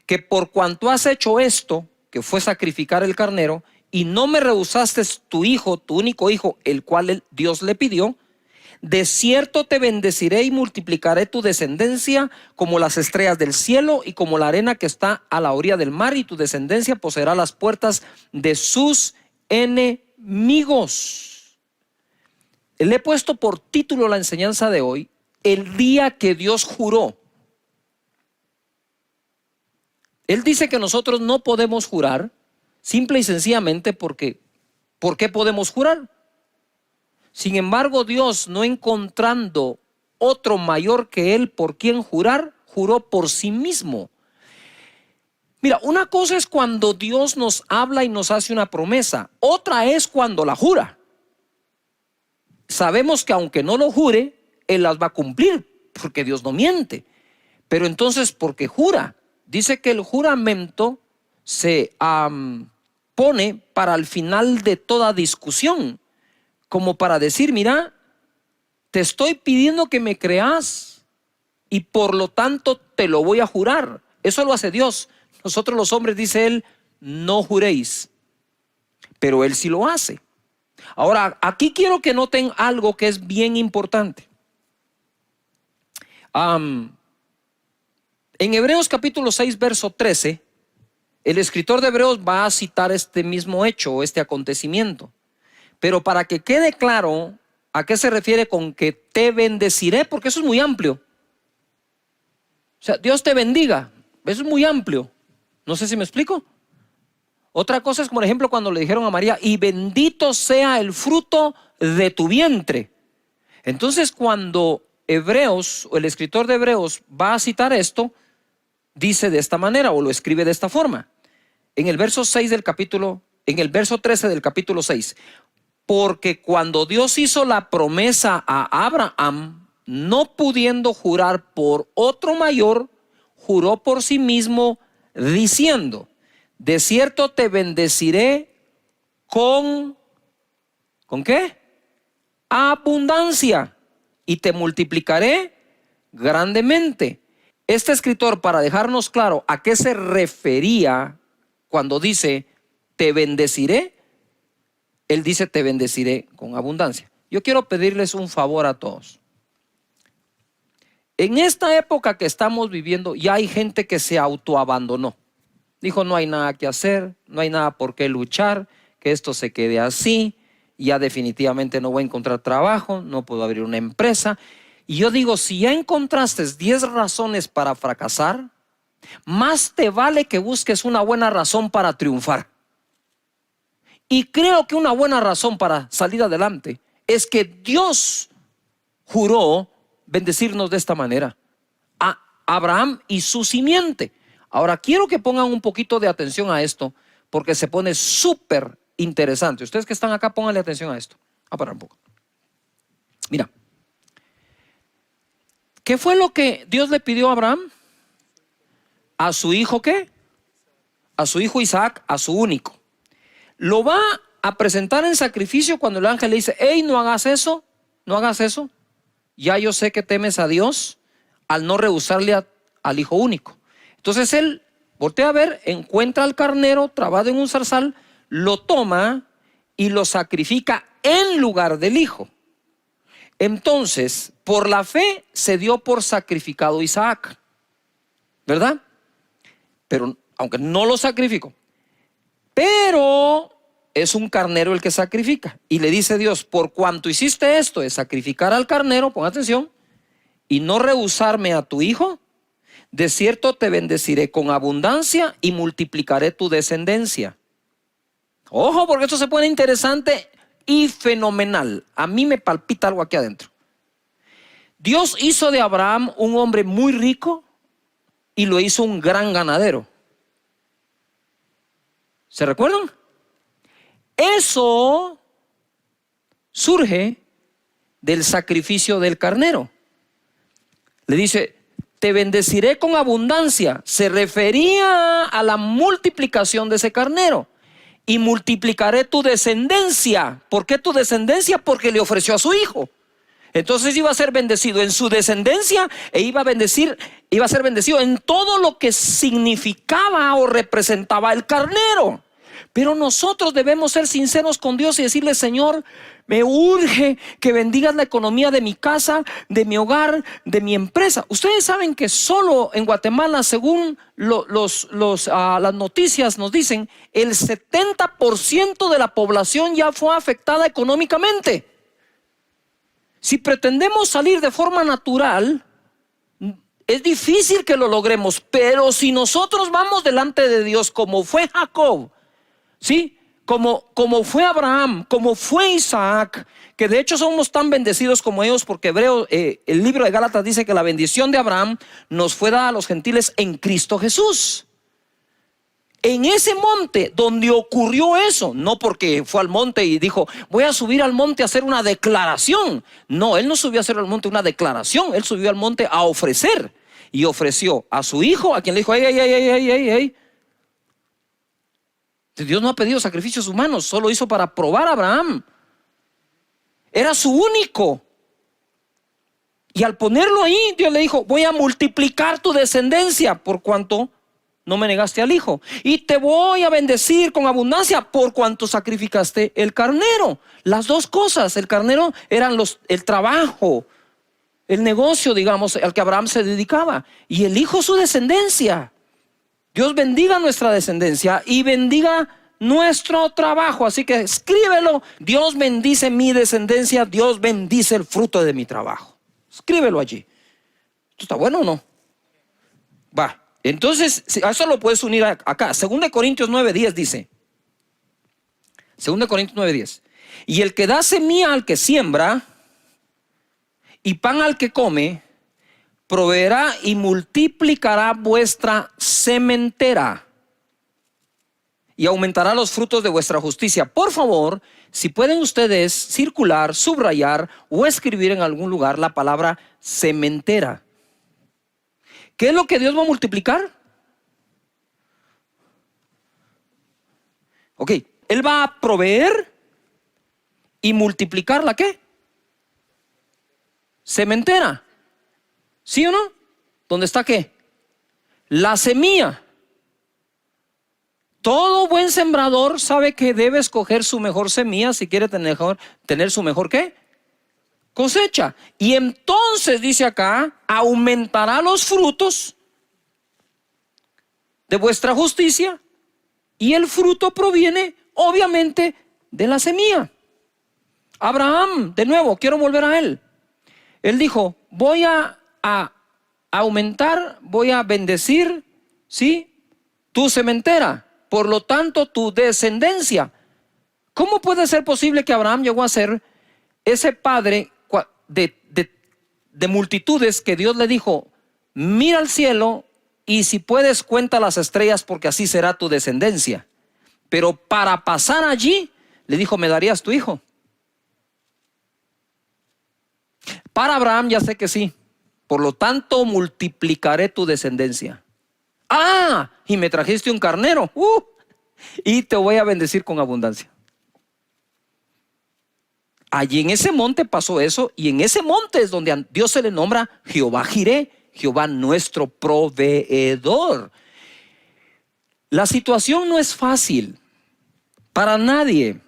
que por cuanto has hecho esto, que fue sacrificar el carnero, y no me rehusaste tu hijo, tu único hijo, el cual Dios le pidió, de cierto te bendeciré y multiplicaré tu descendencia como las estrellas del cielo y como la arena que está a la orilla del mar, y tu descendencia poseerá las puertas de sus enemigos. Le he puesto por título la enseñanza de hoy: el día que Dios juró. Él dice que nosotros no podemos jurar, simple y sencillamente porque ¿por qué podemos jurar? Sin embargo, Dios, no encontrando otro mayor que Él por quien jurar, juró por sí mismo. Mira, una cosa es cuando Dios nos habla y nos hace una promesa, otra es cuando la jura. Sabemos que aunque no lo jure, Él las va a cumplir, porque Dios no miente. Pero entonces, ¿por qué jura? Dice que el juramento se pone para el final de toda discusión, como para decir: mira, te estoy pidiendo que me creas y por lo tanto te lo voy a jurar. Eso lo hace Dios. Nosotros los hombres, dice Él, no juréis, pero Él sí lo hace. Ahora, aquí quiero que noten algo que es bien importante. En Hebreos capítulo 6, verso 13, el escritor de Hebreos va a citar este mismo hecho o este acontecimiento. Pero para que quede claro a qué se refiere con que te bendeciré, porque eso es muy amplio. O sea, Dios te bendiga, eso es muy amplio. No sé si me explico. Otra cosa es, por ejemplo, cuando le dijeron a María: y bendito sea el fruto de tu vientre. Entonces, cuando Hebreos o el escritor de Hebreos va a citar esto, dice de esta manera o lo escribe de esta forma. En el verso 6 del capítulo, en el verso 13 del capítulo 6. Porque cuando Dios hizo la promesa a Abraham, no pudiendo jurar por otro mayor, juró por sí mismo, diciendo: de cierto te bendeciré ¿con qué? Abundancia, y te multiplicaré grandemente. Este escritor, para dejarnos claro a qué se refería cuando dice te bendeciré, él dice te bendeciré con abundancia. Yo quiero pedirles un favor a todos. En esta época que estamos viviendo, ya hay gente que se autoabandonó. Dijo: no hay nada que hacer, no hay nada por qué luchar, que esto se quede así. ya definitivamente no voy a encontrar trabajo, no puedo abrir una empresa. Y yo digo, si ya encontraste 10 razones para fracasar, más te vale que busques una buena razón para triunfar. Y creo que una buena razón para salir adelante es que Dios juró bendecirnos de esta manera a Abraham y su simiente. Ahora quiero que pongan un poquito de atención a esto, porque se pone súper interesante. Ustedes que están acá, pónganle atención a esto. A parar un poco. Mira, ¿qué fue lo que Dios le pidió a Abraham? A su hijo, ¿qué? A su hijo Isaac, a su único. Lo va a presentar en sacrificio cuando el ángel le dice, hey, no hagas eso, no hagas eso. Ya yo sé que temes a Dios al no rehusarle al hijo único. Entonces él voltea a ver, encuentra al carnero trabado en un zarzal, lo toma y lo sacrifica en lugar del hijo. Entonces, por la fe se dio por sacrificado Isaac, ¿verdad? Pero aunque no lo sacrificó, pero es un carnero el que sacrifica. Y le dice Dios, por cuanto hiciste esto de sacrificar al carnero, pon atención, y no rehusarme a tu hijo, de cierto te bendeciré con abundancia y multiplicaré tu descendencia. Ojo, porque esto se pone interesante y fenomenal. A mí me palpita algo aquí adentro. Dios hizo de Abraham un hombre muy rico y lo hizo un gran ganadero. ¿Se recuerdan? Eso surge del sacrificio del carnero. Le dice, te bendeciré con abundancia. Se refería a la multiplicación de ese carnero. Y multiplicaré tu descendencia. ¿Por qué tu descendencia? Porque le ofreció a su hijo. Entonces iba a ser bendecido en su descendencia e iba a ser bendecido en todo lo que significaba o representaba el carnero. Pero nosotros debemos ser sinceros con Dios y decirle, Señor, me urge que bendigas la economía de mi casa, de mi hogar, de mi empresa. Ustedes saben que solo en Guatemala, según las noticias nos dicen, el 70% de la población ya fue afectada económicamente. Si pretendemos salir de forma natural, es difícil que lo logremos, pero si nosotros vamos delante de Dios como fue Jacob, ¿sí? Como fue Abraham, como fue Isaac, que de hecho somos tan bendecidos como ellos, porque el libro de Gálatas dice que la bendición de Abraham nos fue dada a los gentiles en Cristo Jesús. En ese monte donde ocurrió eso, no porque fue al monte y dijo, voy a subir al monte a hacer una declaración. No, él no subió a hacer al monte una declaración, él subió al monte a ofrecer. Y ofreció a su hijo, a quien le dijo, hey. Dios no ha pedido sacrificios humanos, solo hizo para probar a Abraham. Era su único. Y al ponerlo ahí, Dios le dijo, voy a multiplicar tu descendencia por cuanto no me negaste al hijo. Y te voy a bendecir con abundancia por cuanto sacrificaste el carnero. Las dos cosas, el carnero eran el trabajo, el negocio, digamos, al que Abraham se dedicaba. Y el hijo su descendencia. Dios bendiga nuestra descendencia y bendiga nuestro trabajo. Así que escríbelo. Dios bendice mi descendencia. Dios bendice el fruto de mi trabajo. Escríbelo allí. ¿Esto está bueno o no? Va. Entonces, a eso lo puedes unir acá. 2 Corintios 9:10 dice. 2 Corintios 9:10. Y el que da semilla al que siembra y pan al que come, proveerá y multiplicará vuestra sementera y aumentará los frutos de vuestra justicia. Por favor, si pueden ustedes circular, subrayar o escribir en algún lugar la palabra sementera. ¿Qué es lo que Dios va a multiplicar? Ok, Él va a proveer y multiplicar ¿la qué? Sementera. ¿Sí o no? ¿Dónde está qué? La semilla. Todo buen sembrador sabe que debe escoger su mejor semilla si quiere tener su mejor ¿qué? Cosecha. Y entonces dice acá, aumentará los frutos de vuestra justicia, y el fruto proviene obviamente de la semilla. Abraham, de nuevo, quiero volver a él. Él dijo, voy a aumentar, voy a bendecir, ¿sí?, tu sementera, por lo tanto tu descendencia. ¿Cómo puede ser posible que Abraham llegó a ser ese padre de multitudes que Dios le dijo, mira al cielo y si puedes cuenta las estrellas porque así será tu descendencia? Pero para pasar allí, le dijo, ¿me darías tu hijo? Para Abraham ya sé que sí. Por lo tanto, multiplicaré tu descendencia. Ah, y me trajiste un carnero. Y te voy a bendecir con abundancia. Allí en ese monte pasó eso. Y en ese monte es donde a Dios se le nombra Jehová Jireh, Jehová nuestro proveedor. La situación no es fácil para nadie.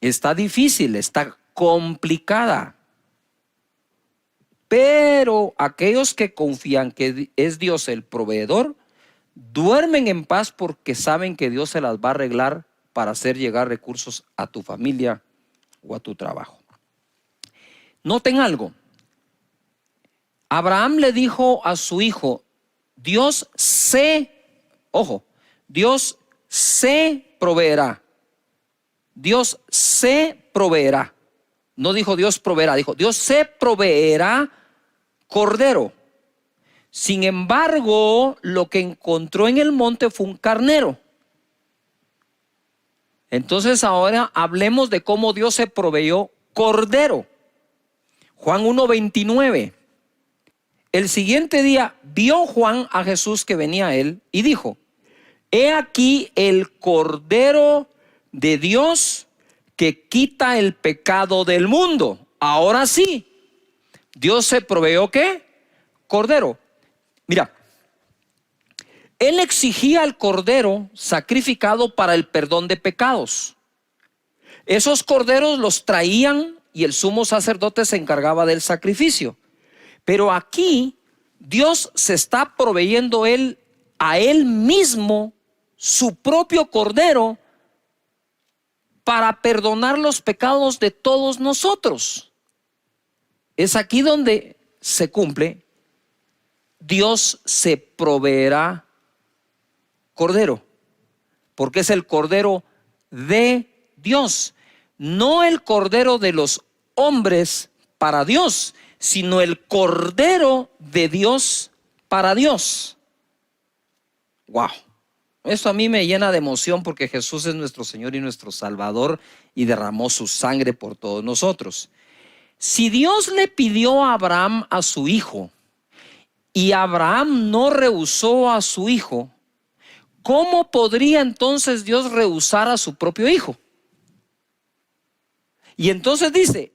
Está difícil, está complicada. Pero aquellos que confían que es Dios el proveedor, duermen en paz porque saben que Dios se las va a arreglar para hacer llegar recursos a tu familia o a tu trabajo. Noten algo. Abraham le dijo a su hijo, Dios se proveerá. Dios se proveerá. No dijo Dios proveerá, dijo Dios se proveerá cordero. Sin embargo, lo que encontró en el monte fue un carnero. Entonces ahora hablemos de cómo Dios se proveyó cordero. Juan 1:29. El siguiente día vio Juan a Jesús que venía a él y dijo, he aquí el cordero de Dios que quita el pecado del mundo. Ahora sí, Dios se proveyó ¿qué? Cordero. Mira, él exigía el cordero sacrificado para el perdón de pecados. Esos corderos los traían y el sumo sacerdote se encargaba del sacrificio. Pero aquí Dios se está proveyendo a él mismo su propio cordero para perdonar los pecados de todos nosotros. Es aquí donde se cumple. Dios se proveerá cordero, porque es el cordero de Dios, no el cordero de los hombres para Dios, sino el cordero de Dios para Dios. Wow. Esto a mí me llena de emoción porque Jesús es nuestro Señor y nuestro Salvador y derramó su sangre por todos nosotros. Si Dios le pidió a Abraham a su hijo y Abraham no rehusó a su hijo, ¿cómo podría entonces Dios rehusar a su propio hijo? Y entonces dice,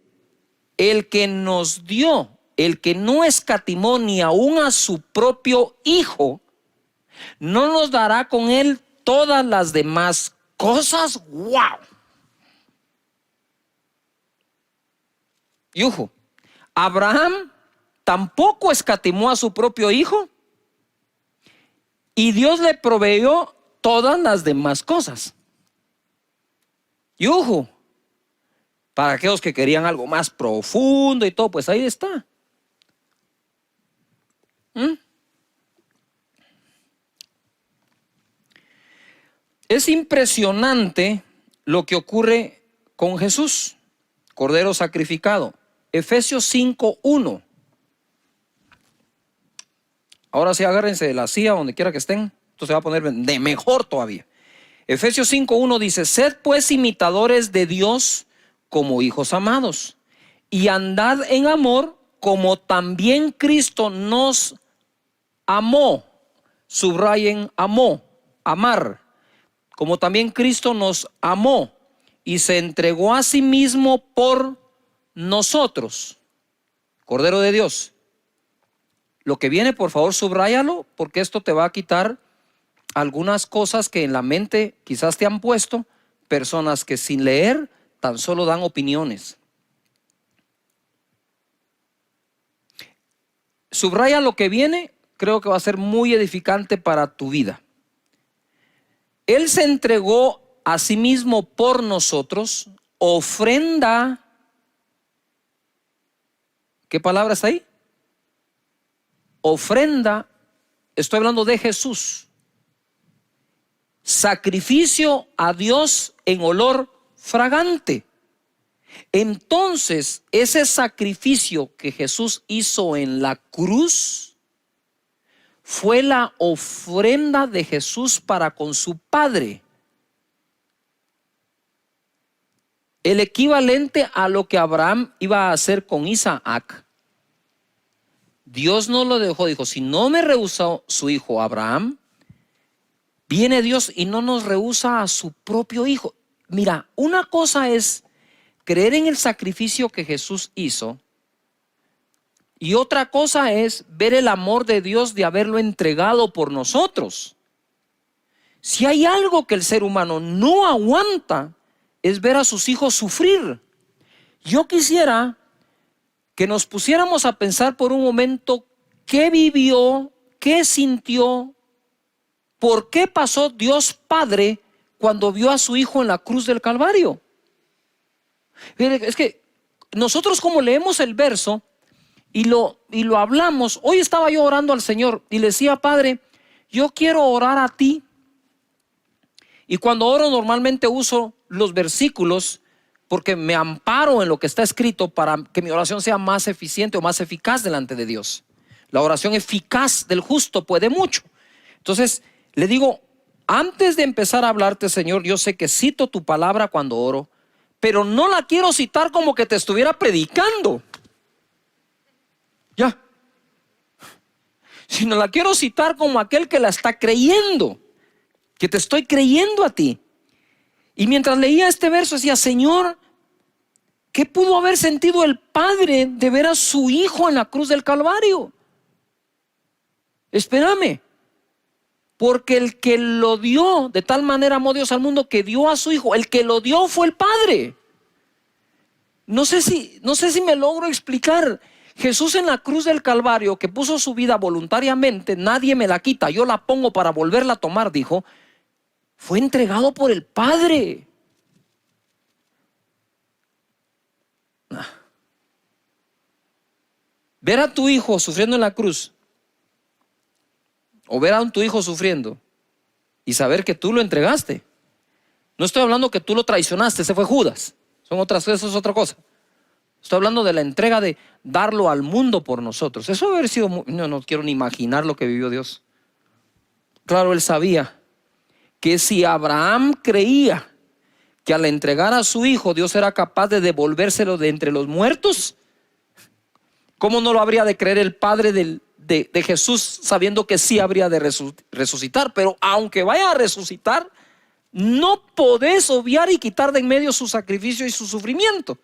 el que nos dio, el que no escatimó ni aún a su propio hijo, ¿no nos dará con él todas las demás cosas? ¡Wow! Y ojo, Abraham tampoco escatimó a su propio hijo y Dios le proveyó todas las demás cosas. Y ojo, para aquellos que querían algo más profundo y todo, pues ahí está. Es impresionante lo que ocurre con Jesús, Cordero sacrificado. Efesios 5:1. Ahora sí, agárrense de la silla donde quiera que estén. Esto se va a poner de mejor todavía. Efesios 5:1 dice, sed pues imitadores de Dios como hijos amados, y andad en amor como también Cristo nos amó. Subrayen amó, amar. Como también Cristo nos amó y se entregó a sí mismo por nosotros. Cordero de Dios. Lo que viene, por favor, subráyalo, porque esto te va a quitar algunas cosas que en la mente quizás te han puesto personas que sin leer tan solo dan opiniones. Subraya lo que viene, creo que va a ser muy edificante para tu vida. Él se entregó a sí mismo por nosotros, ofrenda ¿Qué palabra está ahí? Ofrenda. Estoy hablando de Jesús. Sacrificio a Dios en olor fragante. Entonces, ese sacrificio que Jesús hizo en la cruz fue la ofrenda de Jesús para con su Padre. El equivalente a lo que Abraham iba a hacer con Isaac. Dios no lo dejó, dijo, si no me rehusó su hijo Abraham, viene Dios y no nos rehúsa a su propio hijo. Mira, una cosa es creer en el sacrificio que Jesús hizo, y otra cosa es ver el amor de Dios de haberlo entregado por nosotros. Si hay algo que el ser humano no aguanta, es ver a sus hijos sufrir. Yo quisiera que nos pusiéramos a pensar por un momento qué vivió, qué sintió, por qué pasó Dios Padre cuando vio a su hijo en la cruz del Calvario. Es que nosotros, como leemos el verso y lo hablamos, hoy estaba yo orando al Señor y le decía, Padre, yo quiero orar a ti. Y cuando oro normalmente uso los versículos porque me amparo en lo que está escrito para que mi oración sea más eficiente o más eficaz delante de Dios. La oración eficaz del justo puede mucho. Entonces le digo, antes de empezar a hablarte, Señor, yo sé que cito tu palabra cuando oro, pero no la quiero citar como que te estuviera predicando. Ya. Sino la quiero citar como aquel que la está creyendo, que te estoy creyendo a ti. Y mientras leía este verso decía, Señor, ¿qué pudo haber sentido el Padre de ver a su hijo en la cruz del Calvario? Espérame, porque el que lo dio, de tal manera amó Dios al mundo que dio a su hijo, el que lo dio fue el Padre. No sé si me logro explicar. Jesús en la cruz del Calvario, que puso su vida voluntariamente, nadie me la quita, yo la pongo para volverla a tomar, dijo, fue entregado por el Padre. Ver a tu hijo sufriendo en la cruz, o ver a tu hijo sufriendo y saber que tú lo entregaste. No estoy hablando que tú lo traicionaste, ese fue Judas. Eso es otra cosa. Estoy hablando de la entrega de darlo al mundo por nosotros. Eso debe haber sido no quiero ni imaginar lo que vivió Dios. Claro, él sabía que si Abraham creía que al entregar a su hijo Dios era capaz de devolvérselo de entre los muertos, ¿cómo no lo habría de creer el Padre de Jesús, sabiendo que sí habría de resucitar? Pero aunque vaya a resucitar, no podés obviar y quitar de en medio su sacrificio y su sufrimiento.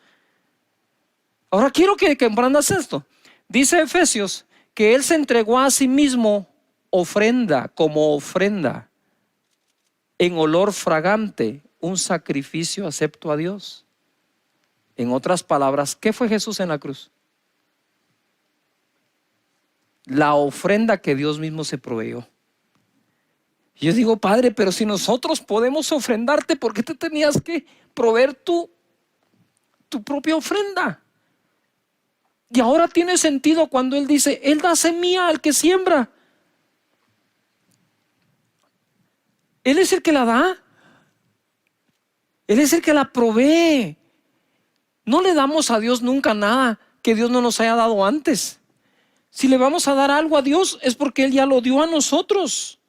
Ahora quiero que comprendas esto. Dice Efesios que Él se entregó a sí mismo como ofrenda en olor fragante, un sacrificio acepto a Dios. En otras palabras, ¿qué fue Jesús en la cruz? La ofrenda que Dios mismo se proveyó. Yo digo, Padre, pero si nosotros podemos ofrendarte, ¿por qué te tenías que proveer tu propia ofrenda? Y ahora tiene sentido cuando Él dice, Él da semilla al que siembra. Él es el que la da. Él es el que la provee. No le damos a Dios nunca nada que Dios no nos haya dado antes. Si le vamos a dar algo a Dios es porque Él ya lo dio a nosotros.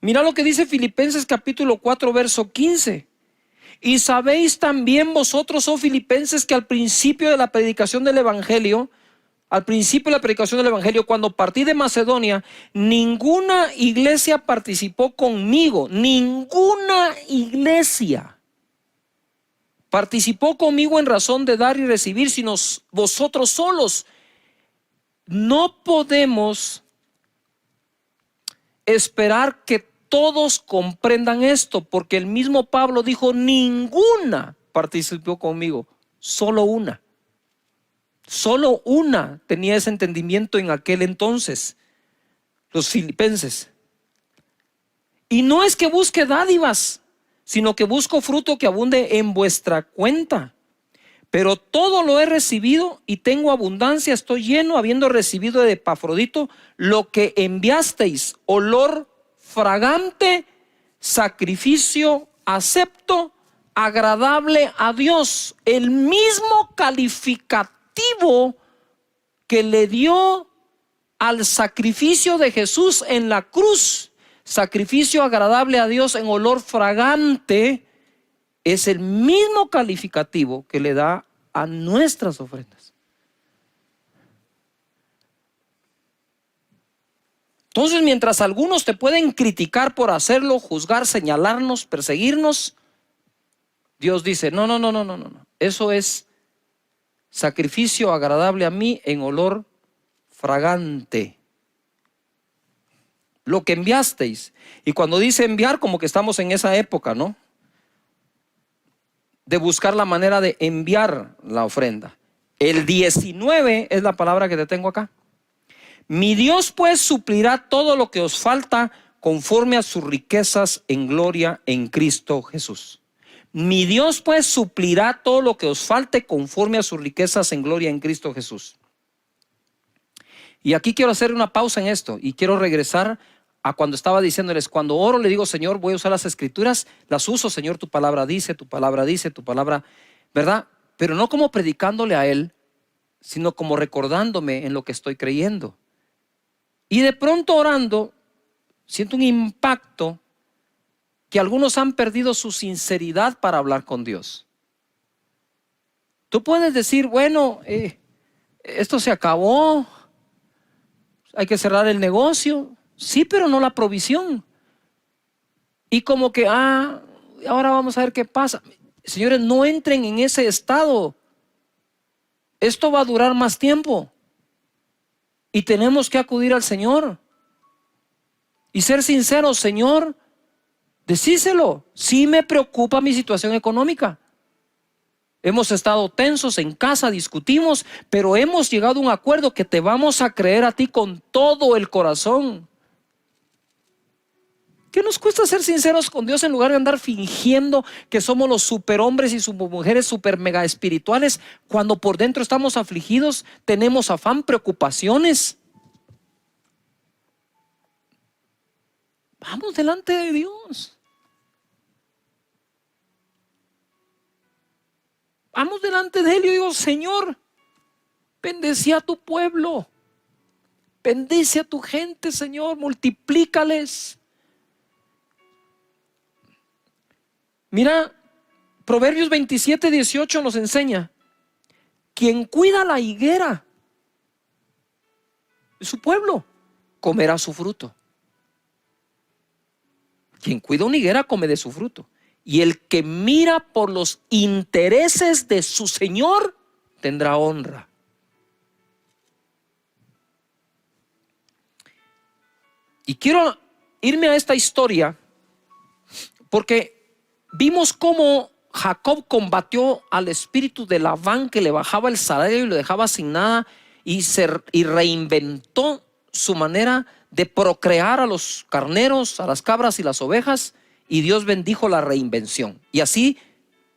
Mira lo que dice Filipenses capítulo 4 verso 15. Y sabéis también vosotros, oh Filipenses, que al principio de la predicación del Evangelio, cuando partí de Macedonia, ninguna iglesia participó conmigo, ninguna iglesia participó conmigo en razón de dar y recibir, sino vosotros solos. No podemos esperar que todos comprendan esto, porque el mismo Pablo dijo, ninguna participó conmigo, solo una. Solo una tenía ese entendimiento en aquel entonces, los filipenses. Y no es que busque dádivas, sino que busco fruto que abunde en vuestra cuenta. Pero todo lo he recibido y tengo abundancia, estoy lleno, habiendo recibido de Epafrodito lo que enviasteis, olor fragante, sacrificio acepto, agradable a Dios. El mismo calificativo que le dio al sacrificio de Jesús en la cruz, sacrificio agradable a Dios en olor fragante, es el mismo calificativo que le da a nuestras ofrendas. Entonces, mientras algunos te pueden criticar por hacerlo, juzgar, señalarnos, perseguirnos, Dios dice, no. Eso es sacrificio agradable a mí en olor fragante. Lo que enviasteis. Y cuando dice enviar, como que estamos en esa época, ¿no? De buscar la manera de enviar la ofrenda. El 19 es la palabra que te tengo acá. Mi Dios pues suplirá todo lo que os falta conforme a sus riquezas en gloria en Cristo Jesús. Mi Dios pues suplirá todo lo que os falte conforme a sus riquezas en gloria en Cristo Jesús. Y aquí quiero hacer una pausa en esto y quiero regresar a cuando estaba diciéndoles, cuando oro le digo, Señor, voy a usar las escrituras, las uso, Señor, tu palabra dice, tu palabra, ¿verdad? Pero no como predicándole a Él, sino como recordándome en lo que estoy creyendo. Y de pronto orando, siento un impacto que algunos han perdido su sinceridad para hablar con Dios. Tú puedes decir, bueno, esto se acabó, hay que cerrar el negocio. Sí, pero no la provisión. Y como que, ahora vamos a ver qué pasa. Señores, no entren en ese estado. Esto va a durar más tiempo. Y tenemos que acudir al Señor. Y ser sinceros, Señor, decíselo. Sí me preocupa mi situación económica. Hemos estado tensos en casa, discutimos, pero hemos llegado a un acuerdo que te vamos a creer a ti con todo el corazón. ¿Qué nos cuesta ser sinceros con Dios en lugar de andar fingiendo que somos los superhombres y supermujeres super mega espirituales cuando por dentro estamos afligidos, tenemos afán, preocupaciones? Vamos delante de Dios. Vamos delante de Él y yo digo, Señor, bendice a tu pueblo, bendice a tu gente, Señor, multiplícales. Mira, Proverbios 27:18 nos enseña, quien cuida la higuera de su pueblo, comerá su fruto. Quien cuida una higuera come de su fruto. Y el que mira por los intereses de su Señor tendrá honra. Y quiero irme a esta historia porque vimos cómo Jacob combatió al espíritu de Labán que le bajaba el salario y lo dejaba sin nada y reinventó su manera de procrear a los carneros, a las cabras y las ovejas, y Dios bendijo la reinvención y así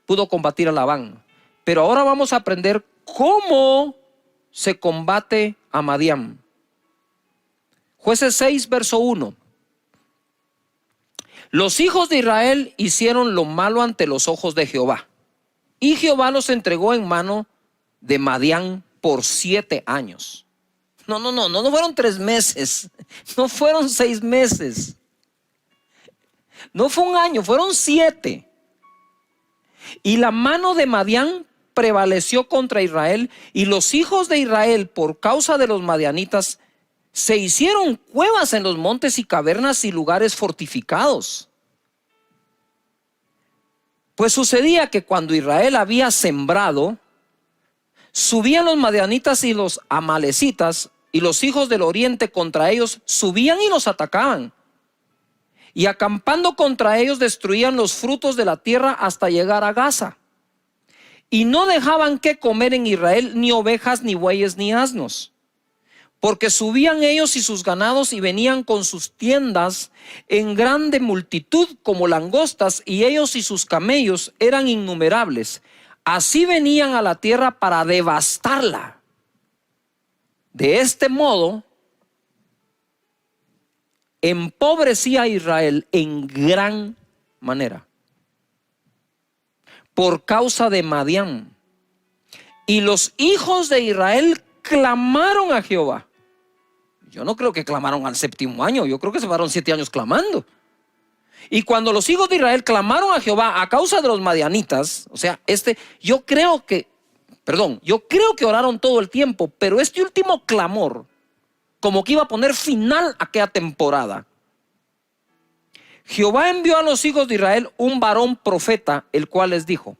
pudo combatir a Labán. Pero ahora vamos a aprender cómo se combate a Madián. Jueces 6 verso 1. Los hijos de Israel hicieron lo malo ante los ojos de Jehová, y Jehová los entregó en mano de Madián por 7 años. No fueron 3 meses, no fueron 6 meses, no fue un año, fueron 7. Y la mano de Madián prevaleció contra Israel, y los hijos de Israel, por causa de los madianitas, se hicieron cuevas en los montes y cavernas y lugares fortificados. Pues sucedía que cuando Israel había sembrado, subían los madianitas y los amalecitas y los hijos del oriente contra ellos, subían y los atacaban. Y acampando contra ellos destruían los frutos de la tierra hasta llegar a Gaza. Y no dejaban que comer en Israel ni ovejas, ni bueyes, ni asnos. Porque subían ellos y sus ganados y venían con sus tiendas en grande multitud como langostas, y ellos y sus camellos eran innumerables. Así venían a la tierra para devastarla. De este modo, empobrecía a Israel en gran manera por causa de Madián. Y los hijos de Israel clamaron a Jehová. Yo no creo que clamaron al 7º año, yo creo que se pasaron 7 años clamando. Y cuando los hijos de Israel clamaron a Jehová a causa de los madianitas, o sea, yo creo que oraron todo el tiempo, pero este último clamor, como que iba a poner final a aquella temporada. Jehová envió a los hijos de Israel un varón profeta, el cual les dijo: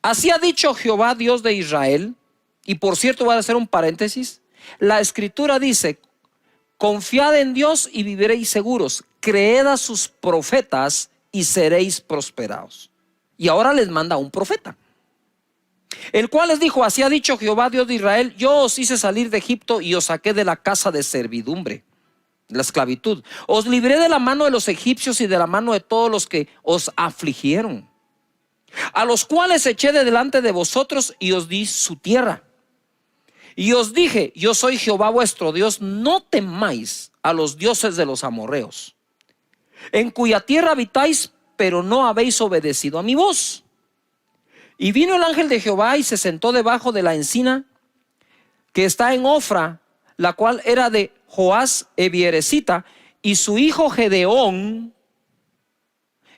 así ha dicho Jehová, Dios de Israel. Y por cierto, voy a hacer un paréntesis. La escritura dice: confiad en Dios y viviréis seguros. Creed a sus profetas y seréis prosperados. Y ahora les manda un profeta, el cual les dijo: así ha dicho Jehová, Dios de Israel, yo os hice salir de Egipto y os saqué de la casa de servidumbre, la esclavitud. Os libré de la mano de los egipcios y de la mano de todos los que os afligieron, a los cuales eché de delante de vosotros y os di su tierra. Y os dije: yo soy Jehová vuestro Dios, no temáis a los dioses de los amorreos, en cuya tierra habitáis, pero no habéis obedecido a mi voz. Y vino el ángel de Jehová y se sentó debajo de la encina que está en Ofra, la cual era de Joás Ebieresita, y su hijo Gedeón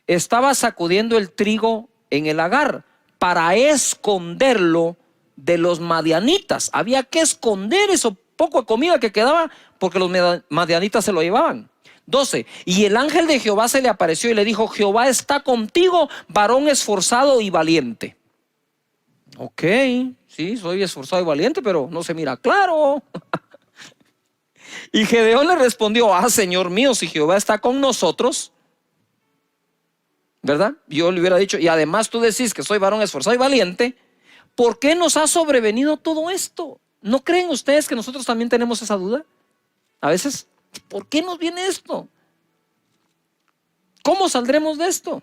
estaba sacudiendo el trigo en el lagar para esconderlo de los madianitas. Había que esconder eso poco de comida que quedaba, porque los madianitas se lo llevaban. 12. Y el ángel de Jehová se le apareció y le dijo: Jehová está contigo, varón esforzado y valiente. Ok, sí, soy esforzado y valiente, pero no se mira claro. Y Gedeón le respondió: Señor mío, si Jehová está con nosotros, ¿verdad? Yo le hubiera dicho: y además tú decís que soy varón esforzado y valiente, ¿por qué nos ha sobrevenido todo esto? ¿No creen ustedes que nosotros también tenemos esa duda? A veces, ¿por qué nos viene esto? ¿Cómo saldremos de esto?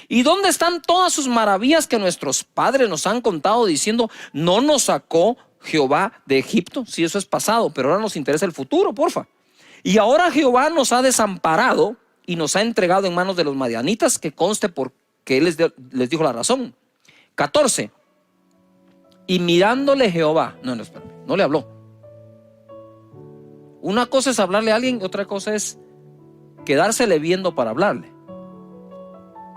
¿Y dónde están todas sus maravillas que nuestros padres nos han contado, diciendo: no nos sacó Jehová de Egipto? Si eso es pasado, pero ahora nos interesa el futuro, porfa. Y ahora Jehová nos ha desamparado y nos ha entregado en manos de los madianitas, que conste porque él les dijo la razón. 14. Y mirándole Jehová, no le habló. Una cosa es hablarle a alguien, otra cosa es quedársele viendo para hablarle.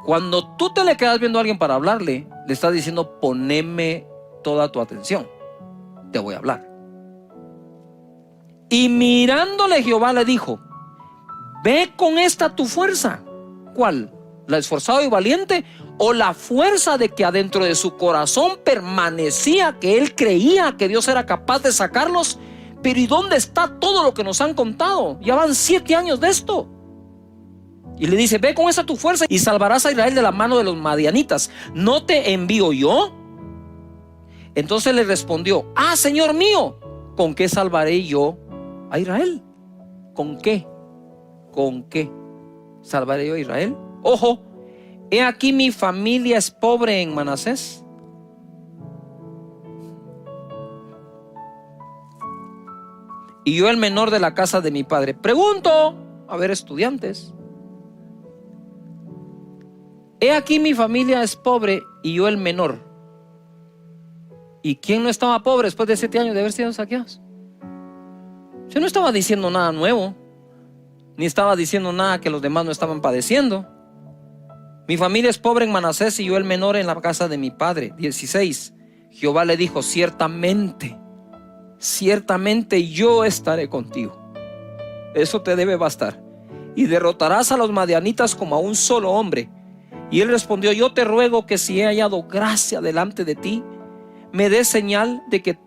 Cuando tú te le quedas viendo a alguien para hablarle, le estás diciendo: poneme toda tu atención, te voy a hablar. Y mirándole Jehová le dijo: ve con esta tu fuerza. ¿Cuál? ¿La esforzado y valiente? ¿O la fuerza de que adentro de su corazón permanecía que él creía que Dios era capaz de sacarlos? Pero ¿y dónde está todo lo que nos han contado? Ya van 7 años de esto. Y le dice: ve con esa tu fuerza y salvarás a Israel de la mano de los madianitas. ¿No te envío yo? Entonces le respondió: Señor mío, ¿con qué salvaré yo a Israel? ¿Con qué? ¿Con qué salvaré yo a Israel? Ojo, he aquí mi familia es pobre en Manasés. Y yo el menor de la casa de mi padre. Pregunto, a ver, estudiantes. He aquí mi familia es pobre y yo el menor. ¿Y quién no estaba pobre después de 7 años de haber sido saqueados? Yo no estaba diciendo nada nuevo, ni estaba diciendo nada que los demás no estaban padeciendo. Mi familia es pobre en Manasés y yo el menor en la casa de mi padre. 16. Jehová le dijo: ciertamente yo estaré contigo. Eso te debe bastar. Y derrotarás a los madianitas como a un solo hombre. Y él respondió: yo te ruego que si he hallado gracia delante de ti, me des señal de que